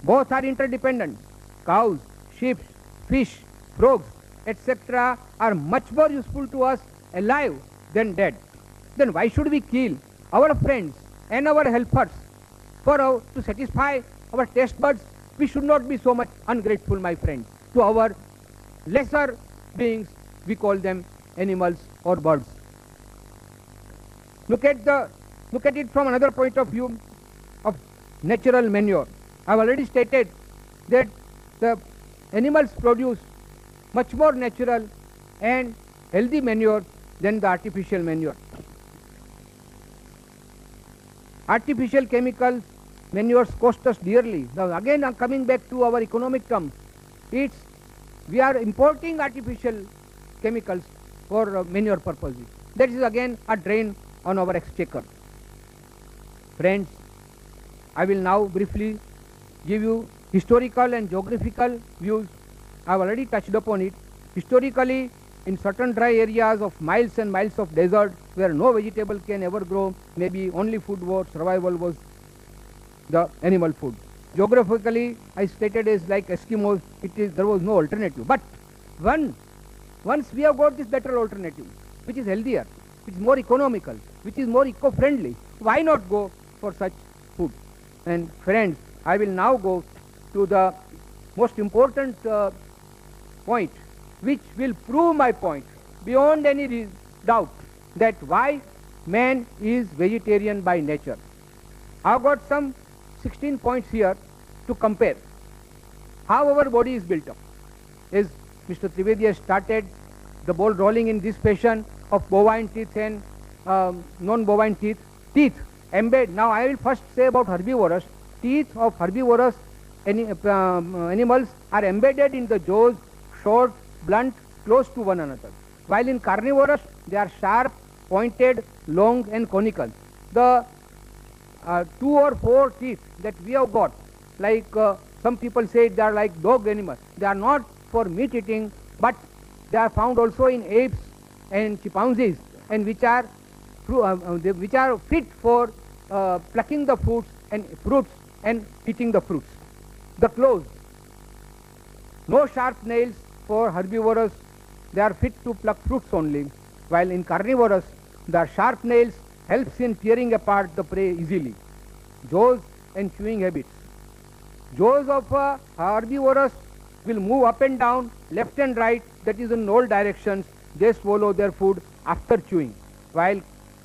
Speaker 5: Both are interdependent. Cows, sheep, fish, frogs, etc. are much more useful to us alive than dead. Then why should we kill our friends and our helpers to satisfy our taste buds? We should not be so much ungrateful, my friends, to our lesser beings. We call them animals or birds. Look at it from another point of view of natural manure. I have already stated that the animals produce much more natural and healthy manure than the artificial manure. Artificial chemical manures cost us dearly. Now again I'm coming back to our economic terms. We are importing artificial chemicals for manure purposes. That is again a drain on our exchequer. Friends, I will now briefly give you historical and geographical views. I have already touched upon it. Historically, in certain dry areas of miles and miles of desert where no vegetable can ever grow, maybe only food was survival was the animal food. Geographically, I stated as like Eskimos, there was no alternative. But once we have got this better alternative, which is healthier, which is more economical, which is more eco-friendly, why not go for such food? And friends, I will now go to the most important point, which will prove my point beyond any doubt, that why man is vegetarian by nature. I have got some 16 points here to compare how our body is built up. As Mr. Trivedi has started the ball rolling in this fashion of bovine teeth and non-bovine teeth. Embed. Now I will first say about herbivorous. Teeth of herbivorous animals are embedded in the jaws, short, blunt, close to one another. While in carnivorous, they are sharp, pointed, long and conical. The 2 or 4 teeth that we have got, like some people say they are like dog animals. They are not for meat eating, but they are found also in apes and chimpanzees, and which are fit for plucking the fruits and eating the fruits. The claws, no sharp nails for herbivorous, they are fit to pluck fruits only, while in carnivorous the sharp nails helps in tearing apart the prey easily. Jaws and chewing habits. Jaws of herbivorous will move up and down, left and right, that is in all directions. They swallow their food after chewing, while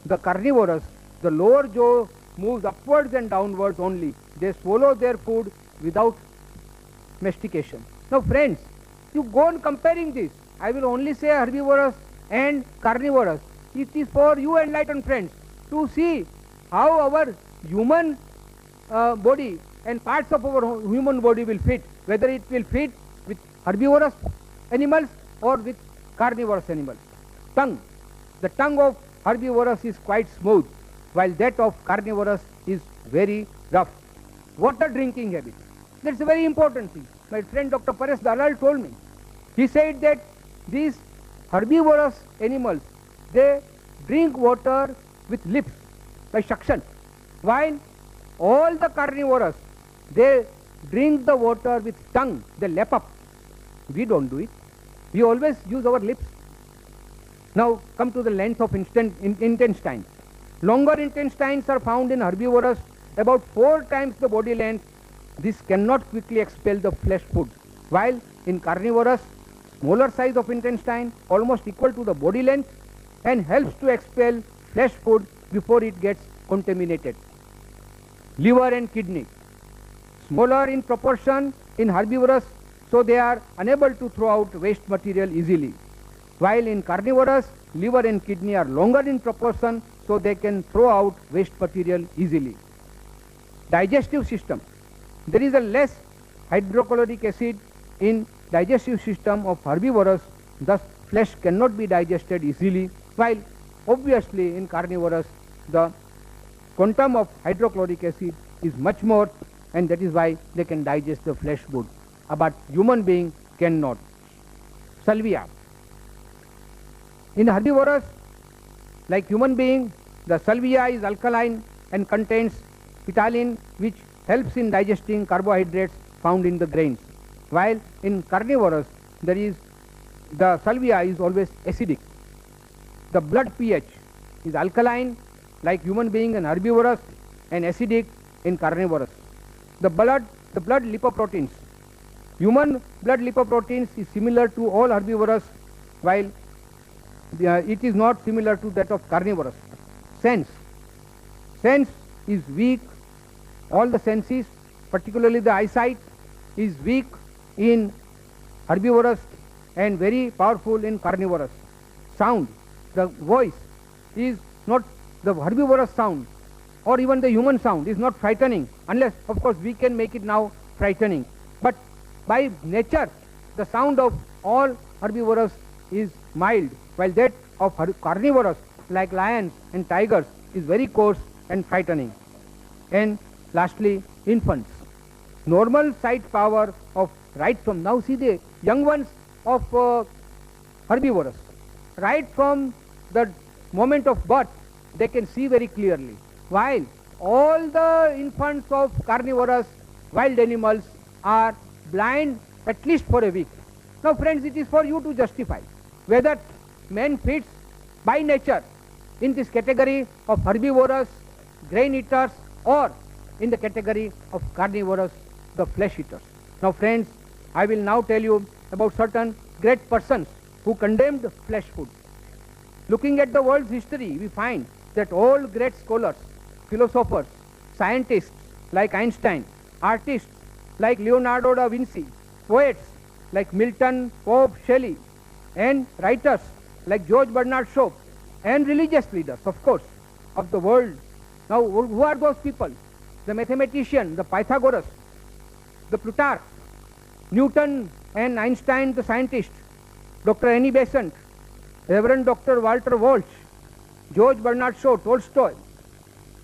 Speaker 5: the carnivorous, the lower jaw moves upwards and downwards only. They swallow their food without mastication. Now friends, you go on comparing this. I will only say herbivorous and carnivorous. It is for you enlightened friends to see how our human body and parts of our human body will fit, whether it will fit with herbivorous animals or with carnivorous animals. Tongue. The tongue of herbivorous is quite smooth, while that of carnivorous is very rough. Water drinking habit. That's a very important thing. My friend Dr. Paresh Dalal told me. He said that these herbivorous animals, they drink water with lips by suction, while all the carnivorous, they drink the water with tongue, they lap up. We don't do it. We always use our lips. Now come to the length of intestines. Longer intestines are found in herbivorous about 4 times the body length, this cannot quickly expel the flesh food. While in carnivorous, smaller size of intestine, almost equal to the body length, and helps to expel flesh food before it gets contaminated. Liver and kidney, smaller in proportion in herbivorous, so they are unable to throw out waste material easily. While in carnivorous, liver and kidney are longer in proportion, so they can throw out waste material easily. Digestive system. There is a less hydrochloric acid in digestive system of herbivorous, thus flesh cannot be digested easily, while obviously in carnivorous the quantum of hydrochloric acid is much more, and that is why they can digest the flesh food, but human being cannot. Salvia. In herbivorous, like human being, the salvia is alkaline and contains ptyalin, which helps in digesting carbohydrates found in the grains. While in carnivorous, there is the salvia is always acidic. The blood pH is alkaline like human being and herbivorous, and acidic in carnivorous. The blood lipoproteins. Human blood lipoproteins is similar to all herbivorous, while it is not similar to that of carnivorous. Sense is weak. All the senses, particularly the eyesight, is weak in herbivorous and very powerful in carnivorous. Sound, the voice is not the herbivorous sound, or even the human sound is not frightening, unless of course we can make it now frightening. But by nature, the sound of all herbivorous is mild, while that of carnivorous like lions and tigers is very coarse and frightening. And lastly, infants. Normal sight power of right from, now see the young ones of herbivorous, right from the moment of birth they can see very clearly, while all the infants of carnivorous wild animals are blind at least for a week. Now friends, it is for you to justify whether man fits by nature in this category of herbivorous, grain eaters, or in the category of carnivorous, the flesh eaters. Now friends, I will now tell you about certain great persons who condemned flesh food. Looking at the world's history, we find that all great scholars, philosophers, scientists like Einstein, artists like Leonardo da Vinci, poets like Milton, Pope, Shelley, and writers like George Bernard Shaw, and religious leaders, of course, of the world. Now, who are those people? The mathematician, the Pythagoras, the Plutarch, Newton and Einstein, the scientist, Dr. Annie Besant, Reverend Dr. Walter Walsh, George Bernard Shaw, Tolstoy,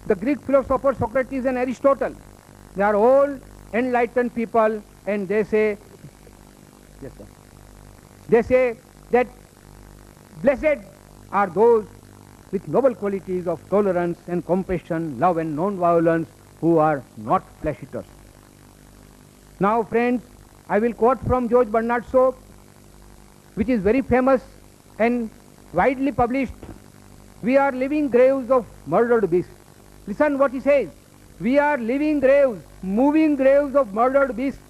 Speaker 5: the Greek philosopher Socrates and Aristotle. They are all enlightened people, and they say, yes, sir. They say that blessed are those with noble qualities of tolerance and compassion, love and non-violence, who are not flesh eaters. Now friends, I will quote from George Bernard Shaw, which is very famous and widely published. We are living graves of murdered beasts. Listen what he says. We are living graves, moving graves of murdered beasts,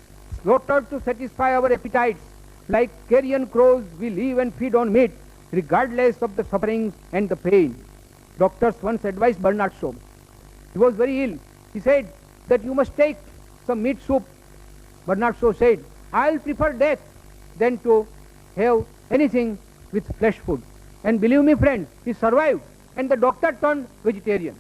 Speaker 5: slaughtered to satisfy our appetites. Like carrion crows, we live and feed on meat, regardless of the suffering and the pain. Doctors once advised Bernard Shaw. He was very ill. He said that you must take some meat soup. Bernard Shaw said, I'll prefer death than to have anything with flesh food. And believe me friends, he survived, and the doctor turned vegetarian.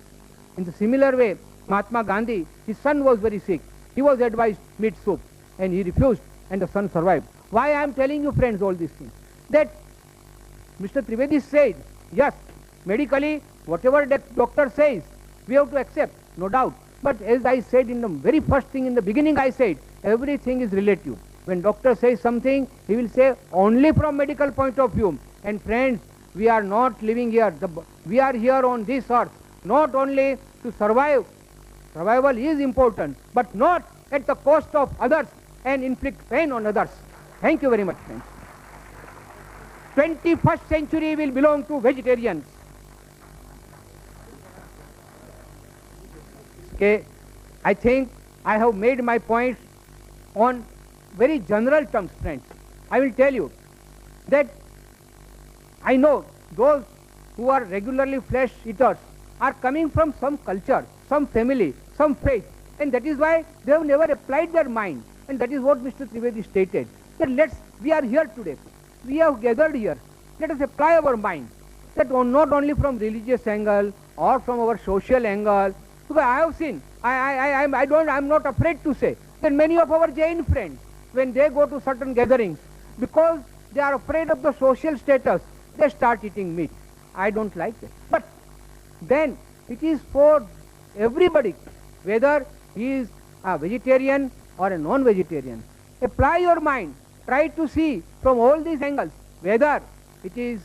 Speaker 5: In the similar way, Mahatma Gandhi, his son was very sick. He was advised meat soup, and he refused, and the son survived. Why I am telling you friends all these things? That Mr. Trivedi said, yes, medically, whatever that doctor says, we have to accept, no doubt. But as I said in the very first thing in the beginning, I said, everything is relative. When doctor says something, he will say only from medical point of view. And friends, we are not living here. We are here on this earth, not only to survive. Survival is important, but not at the cost of others and inflict pain on others. Thank you very much, friends. 21st century will belong to vegetarians. I think I have made my points on very general terms, friends. I will tell you that I know those who are regularly flesh eaters are coming from some culture, some family, some faith, and that is why they have never applied their mind. And that is what Mr. Trivedi stated, that we are here today, we have gathered here, let us apply our mind, that not only from religious angle or from our social angle, because I have seen, I'm not afraid to say that many of our Jain friends, when they go to certain gatherings, because they are afraid of the social status, they start eating meat. I don't like it. But then it is for everybody, whether he is a vegetarian or a non-vegetarian. Apply your mind. Try to see from all these angles whether it is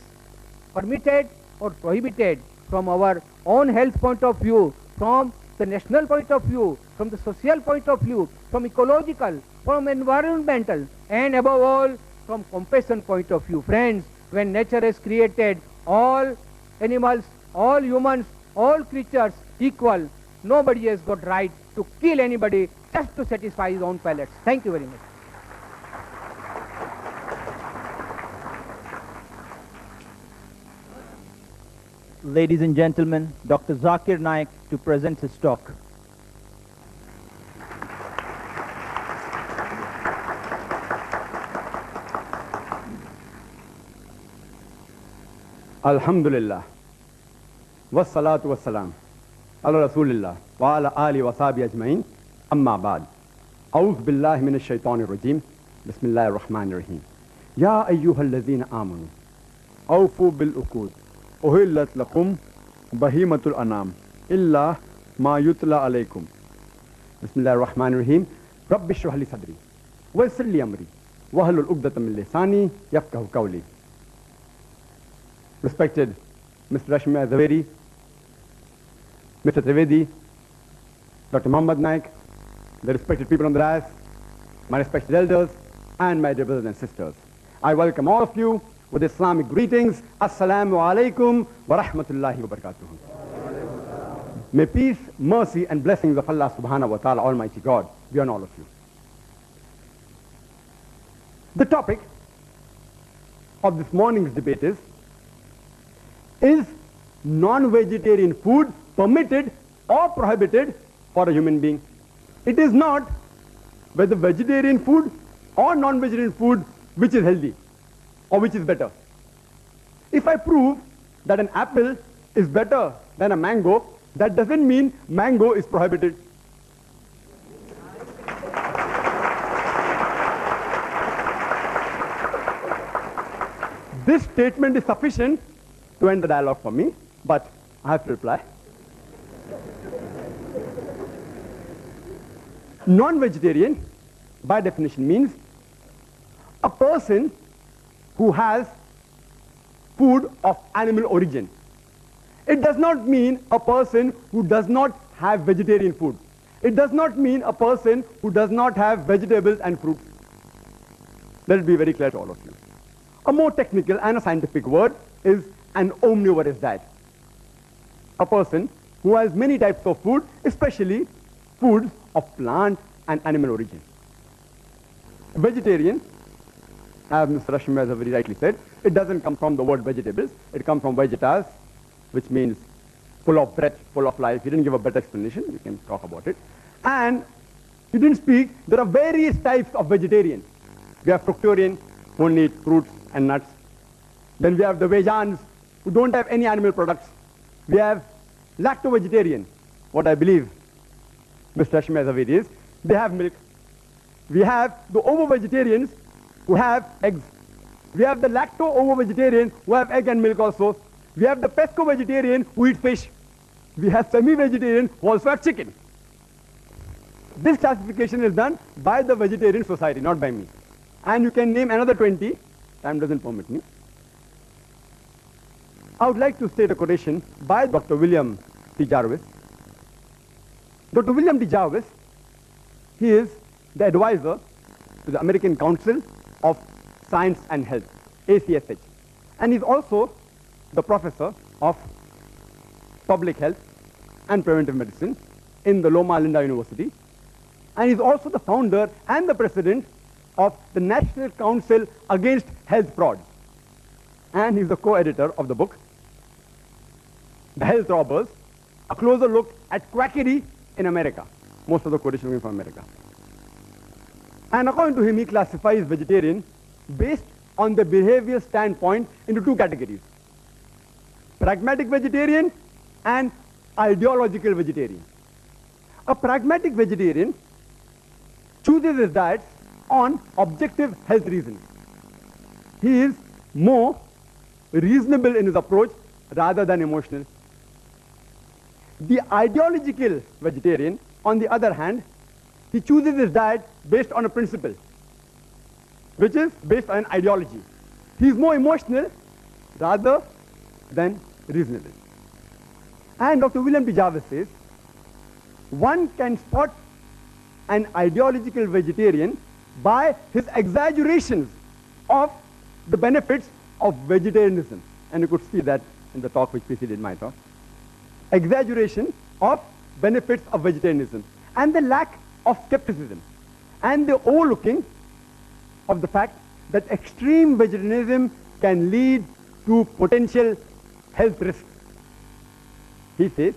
Speaker 5: permitted or prohibited from our own health point of view, from the national point of view, from the social point of view, from ecological, from environmental, and above all, from compassion point of view. Friends, when nature has created all animals, all humans, all creatures equal, nobody has got right to kill anybody just to satisfy his own palates. Thank you very much.
Speaker 1: Ladies and gentlemen, Dr. Zakir Naik to present his talk.
Speaker 6: Alhamdulillah, wassalatu wassalam, ala rasulillah, wa ala ali wa sahbihi ajma'in, amma ba'd. A'udhu billahi minash shaitanir rajim, bismillahir rahmanir rahim. Ya ayyuhal ladhina amanu, awfu bil uqud, uhillat lakum bahimatul anam, illa ma yutla alaykum. Bismillahir rahmanir rahim. Rabbi shrah li sadri, wa yassir li amri, wahlul uqdatam min lisani, yafqahu qawli. Respected Mr. Rashmi, Zaveri, Mr. Trivedi, Dr. Muhammad Naik, the respected people on the dais, my respected elders, and my dear brothers and sisters. I welcome all of you with Islamic greetings. Assalamu alaikum wa rahmatullahi wa barakatuh. May peace, mercy, and blessings of Allah subhanahu wa ta'ala, Almighty God, be on all of you. The topic of this morning's debate is non-vegetarian food permitted or prohibited for a human being? It is not whether vegetarian food or non-vegetarian food which is healthy or which is better. If I prove that an apple is better than a mango, that doesn't mean mango is prohibited. This statement is sufficient to end the dialogue for me, but I have to reply. Non-vegetarian, by definition, means a person who has food of animal origin. It does not mean a person who does not have vegetarian food. It does not mean a person who does not have vegetables and fruits. Let it be very clear to all of you. A more technical and a scientific word is an omnivore diet. A person who has many types of food, especially foods of plant and animal origin. Vegetarian, as Mr. Rashmi has very rightly said, it doesn't come from the word vegetables. It comes from vegetas, which means full of breath, full of life. He didn't give a better explanation. We can talk about it. And he didn't speak. There are various types of vegetarian. We have fructarian, who only eat fruits and nuts. Then we have the vegans, who don't have any animal products. We have lacto-vegetarian, what I believe Mr. Ashmi is, they have milk. We have the ovo-vegetarians who have eggs. We have the lacto-ovo-vegetarian who have egg and milk also. We have the pesco-vegetarian who eat fish. We have semi-vegetarian who also have chicken. This classification is done by the Vegetarian Society, not by me. And you can name another 20. Time doesn't permit me. I would like to state a quotation by Dr. William T. Jarvis. Dr. William T. Jarvis, he is the advisor to the American Council of Science and Health, ACSH. And he's also the professor of public health and preventive medicine in the Loma Linda University. And he's also the founder and the president of the National Council Against Health Fraud. And he's the co-editor of the book, The Health Robbers, a closer look at quackery in America. Most of the quotation came from America. And according to him, he classifies vegetarian based on the behavioral standpoint into two categories: pragmatic vegetarian and ideological vegetarian. A pragmatic vegetarian chooses his diet on objective health reasons. He is more reasonable in his approach rather than emotional. The ideological vegetarian, on the other hand, he chooses his diet based on a principle, which is based on an ideology. He is more emotional rather than reasonable. And Dr. William T. Jarvis says, one can spot an ideological vegetarian by his exaggerations of the benefits of vegetarianism. And you could see that in the talk which preceded my talk. Exaggeration of benefits of vegetarianism and the lack of skepticism and the overlooking of the fact that extreme vegetarianism can lead to potential health risks. He says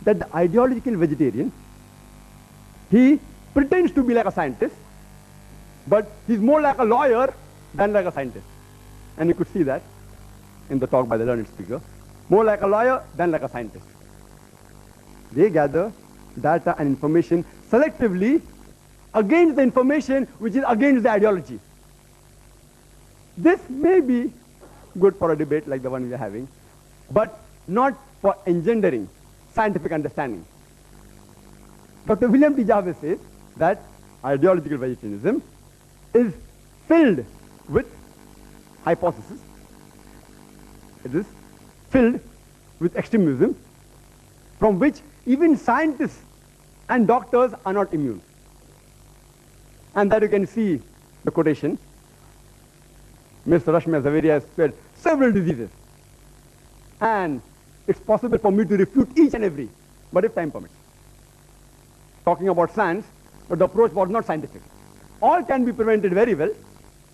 Speaker 6: that the ideological vegetarian, he pretends to be like a scientist, but he's more like a lawyer than like a scientist. And you could see that in the talk by the learned speaker. More like a lawyer than like a scientist. They gather data and information selectively against the information which is against the ideology. This may be good for a debate like the one we are having, but not for engendering scientific understanding. Dr. William T. Jarvis says that ideological vegetarianism is filled with hypothesis. It is filled with extremism from which even scientists and doctors are not immune. And that you can see the quotation. Mr. Rashmi Zaveri has spread several diseases. And it's possible for me to refute each and every, but if time permits. Talking about science, but the approach was not scientific. All can be prevented very well.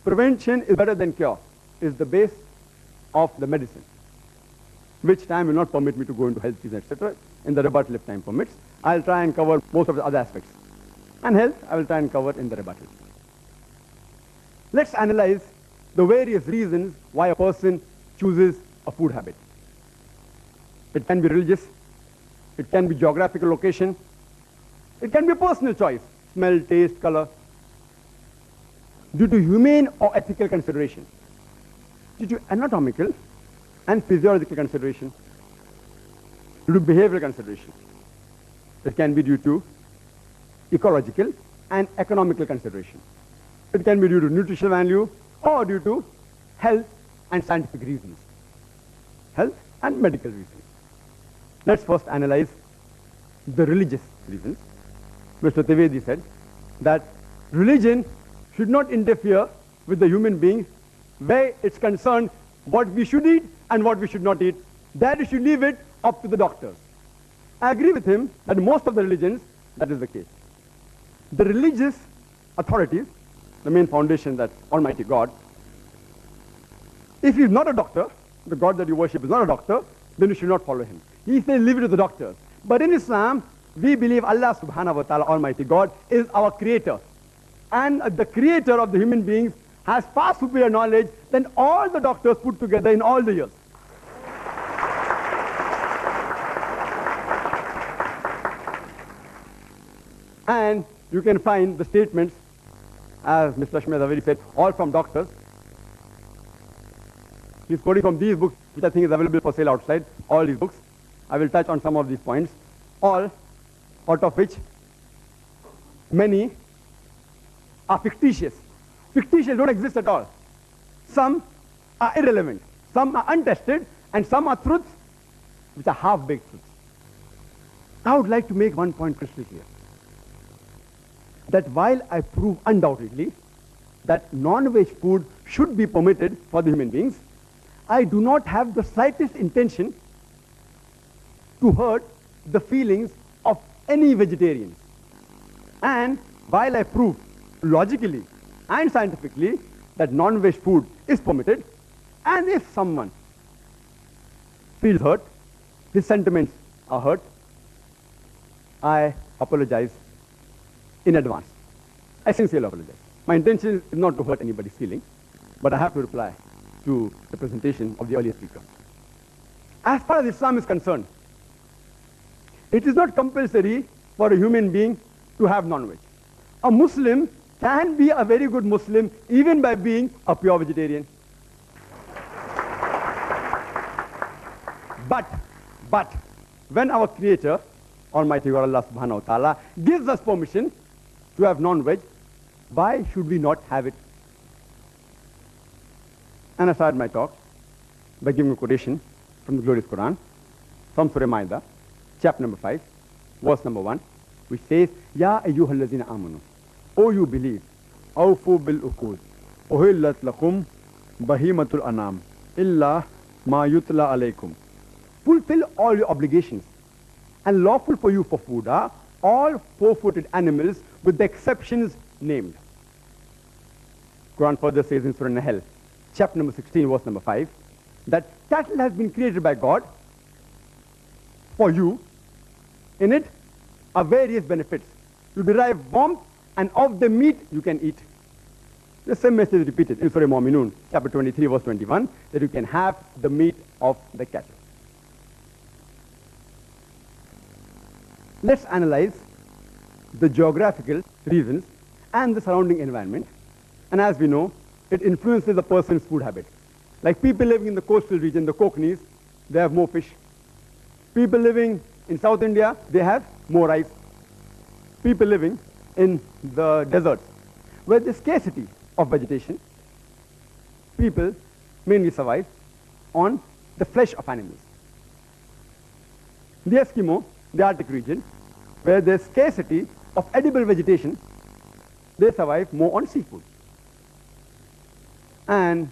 Speaker 6: Prevention is better than cure, is the base of the medicine, which time will not permit me to go into health reasons, etc. In the rebuttal, if time permits, I'll try and cover most of the other aspects. And health, I will try and cover in the rebuttal. Let's analyze the various reasons why a person chooses a food habit. It can be religious, it can be geographical location, it can be a personal choice, smell, taste, color, due to humane or ethical consideration, due to anatomical and physiological consideration, due to behavioral consideration. It can be due to ecological and economical consideration. It can be due to nutritional value or due to health and scientific reasons, health and medical reasons. Let's first analyze the religious reasons. Mr. Trivedi said that religion should not interfere with the human beings where it's concerned what we should eat and what we should not eat. That we should leave it up to the doctors. I agree with him that most of the religions, that is the case. The religious authorities, the main foundation, that's Almighty God, if he's not a doctor, the God that you worship is not a doctor, then you should not follow him. He says leave it to the doctors. But in Islam, we believe Allah subhanahu wa ta'ala, Almighty God, is our creator. And the creator of the human beings has far superior knowledge than all the doctors put together in all the years. And you can find the statements, as Mr. Rashmi Zaveri said, all from doctors. He's quoting from these books, which I think is available for sale outside, all these books. I will touch on some of these points, all out of which many are fictitious. Fictitious don't exist at all. Some are irrelevant, some are untested, and some are truths which are half-baked truths. I would like to make one point crystal clear. That while I prove undoubtedly that non-veg food should be permitted for the human beings, I do not have the slightest intention to hurt the feelings of any vegetarians. And while I prove logically and scientifically that non-veg food is permitted, and if someone feels hurt, his sentiments are hurt, I apologize in advance. I sincerely apologize. My intention is not to hurt anybody's feelings, but I have to reply to the presentation of the earlier speaker. As far as Islam is concerned, it is not compulsory for a human being to have non-veg. A Muslim can be a very good Muslim even by being a pure vegetarian. But when our Creator, Almighty God Allah subhanahu wa ta'ala, gives us permission to have non-veg, why should we not have it? And I started my talk by giving a quotation from the glorious Quran, from Surah Ma'idah, chapter number 5, verse number 1, which says, Ya ayyuhallazina amanu, O you believe, awfu bil uqud, uhillat lakum bahimatul anam, illa ma yutla alaykum. Fulfill all your obligations, and lawful for you for food are all four-footed animals with the exceptions named. Quran further says in Surah Nahl, chapter number 16, verse number 5, that cattle has been created by God for you. In it are various benefits. You derive warmth, and of the meat you can eat. The same message is repeated in Surah Mu'minun, chapter 23, verse 21, that you can have the meat of the cattle. Let's analyze the geographical reasons and the surrounding environment. And as we know, it influences a person's food habit. Like people living in the coastal region, the Kokanese, they have more fish. People living in South India, they have more rice. People living in the deserts, where there's scarcity of vegetation, people mainly survive on the flesh of animals. The Eskimo, the Arctic region, where there's scarcity of edible vegetation, they survive more on seafood. And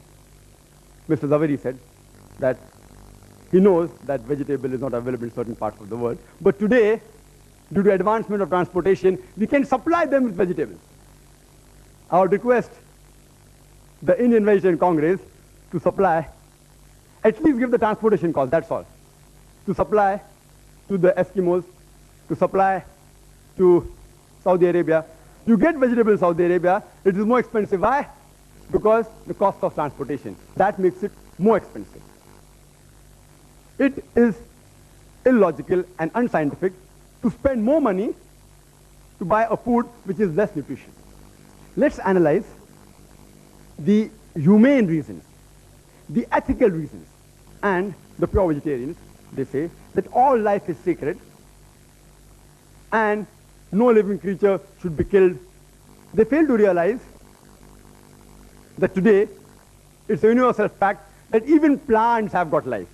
Speaker 6: Mr. Zaveri said that he knows that vegetable is not available in certain parts of the world, but today, due to advancement of transportation, we can supply them with vegetables. I would request the Indian Vegetarian Congress to supply, at least give the transportation cost, that's all, to supply to the Eskimos, to supply to Saudi Arabia. You get vegetables in Saudi Arabia, it is more expensive. Why? Because the cost of transportation. That makes it more expensive. It is illogical and unscientific to spend more money to buy a food which is less nutritious. Let's analyze the humane reasons, the ethical reasons, and the pure vegetarians. They say that all life is sacred and no living creature should be killed. They fail to realize that today it's a universal fact that even plants have got life.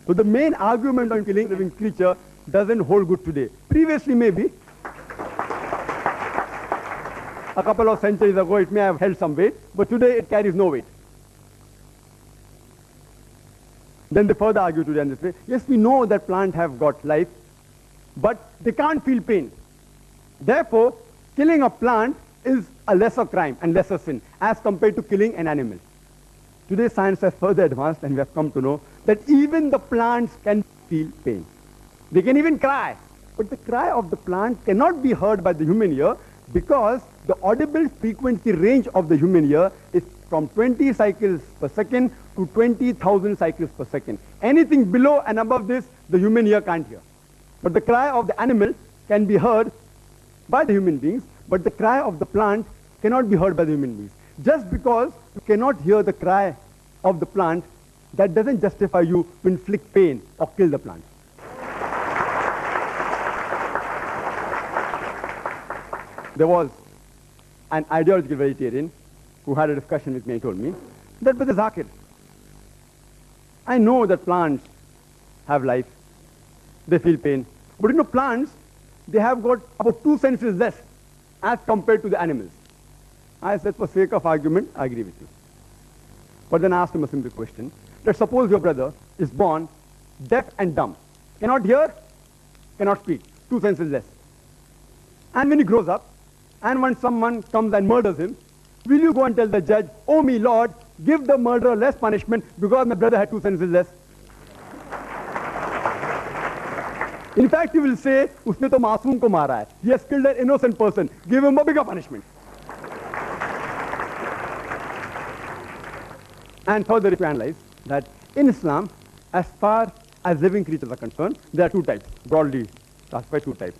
Speaker 6: So the main argument on killing living creature doesn't hold good today. Previously maybe, a couple of centuries ago it may have held some weight, but today it carries no weight. Then they further argue today in this way, yes, we know that plants have got life, but they can't feel pain. Therefore, killing a plant is a lesser crime and lesser sin as compared to killing an animal. Today science has further advanced and we have come to know that even the plants can feel pain. They can even cry. But the cry of the plant cannot be heard by the human ear because the audible frequency range of the human ear is from 20 cycles per second to 20,000 cycles per second. Anything below and above this, the human ear can't hear. But the cry of the animal can be heard by the human beings, but the cry of the plant cannot be heard by the human beings. Just because you cannot hear the cry of the plant, that doesn't justify you to inflict pain or kill the plant. There was an ideological vegetarian who had a discussion with me and told me that, Brother Zakir, I know that plants have life, they feel pain, but you know plants, they have got about 2 senses less as compared to the animals. I said, for sake of argument, I agree with you. But then I asked him a simple question. Let's suppose your brother is born deaf and dumb, cannot hear, cannot speak. 2 senses less. And when he grows up, and when someone comes and murders him, will you go and tell the judge, oh me Lord, give the murderer less punishment because my brother had 2 senses less? In fact, you will say, उसने तो मासूम को मारा है. He has killed an innocent person. Give him a bigger punishment. And further, if you analyze that in Islam, as far as living creatures are concerned, there are 2 types, broadly classified 2 types.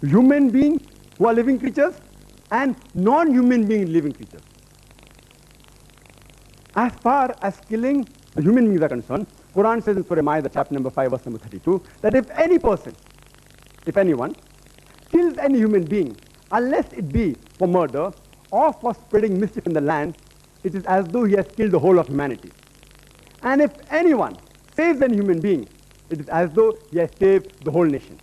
Speaker 6: Human beings who are living creatures and non-human being living creatures. As far as killing human beings are concerned, Quran says in Surah Ma'idah, chapter number 5, verse number 32, that if any person, if anyone, kills any human being, unless it be for murder or for spreading mischief in the land, it is as though he has killed the whole of humanity. And if anyone saves any human being, it is as though he has saved the whole nation.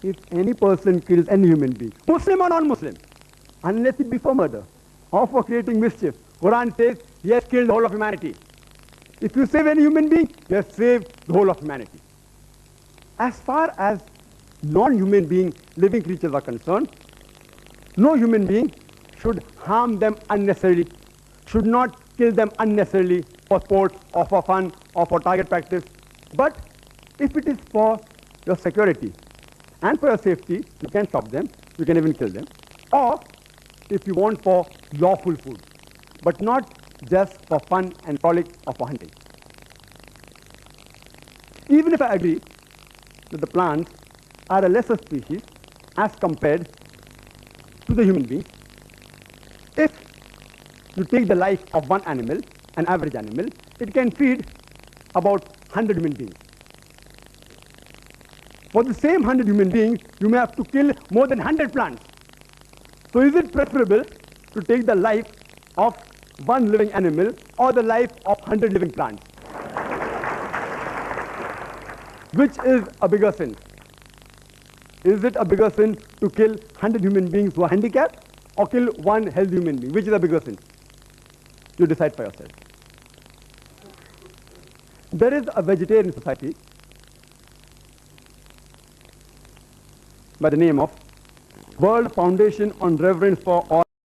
Speaker 6: If any person kills any human being, Muslim or non-Muslim, unless it be for murder or for creating mischief, Quran says he has killed the whole of humanity. If you save any human being, you have saved the whole of humanity. As far as non-human being living creatures are concerned, no human being should harm them unnecessarily, should not kill them unnecessarily for sport or for fun or for target practice. But if it is for your security and for your safety, you can stop them, you can even kill them. Or if you want for lawful food, but not just for fun and frolic or for hunting. Even if I agree that the plants are a lesser species as compared to the human being, if you take the life of one animal, an average animal, it can feed about 100 human beings. For the same 100 human beings, you may have to kill more than 100 plants. So is it preferable to take the life of one living animal or the life of 100 living plants? Which is a bigger sin? Is it a bigger sin to kill 100 human beings who are handicapped or kill one healthy human being? Which is a bigger sin? You decide for yourself. There is a vegetarian society by the name of World Foundation on Reverence for All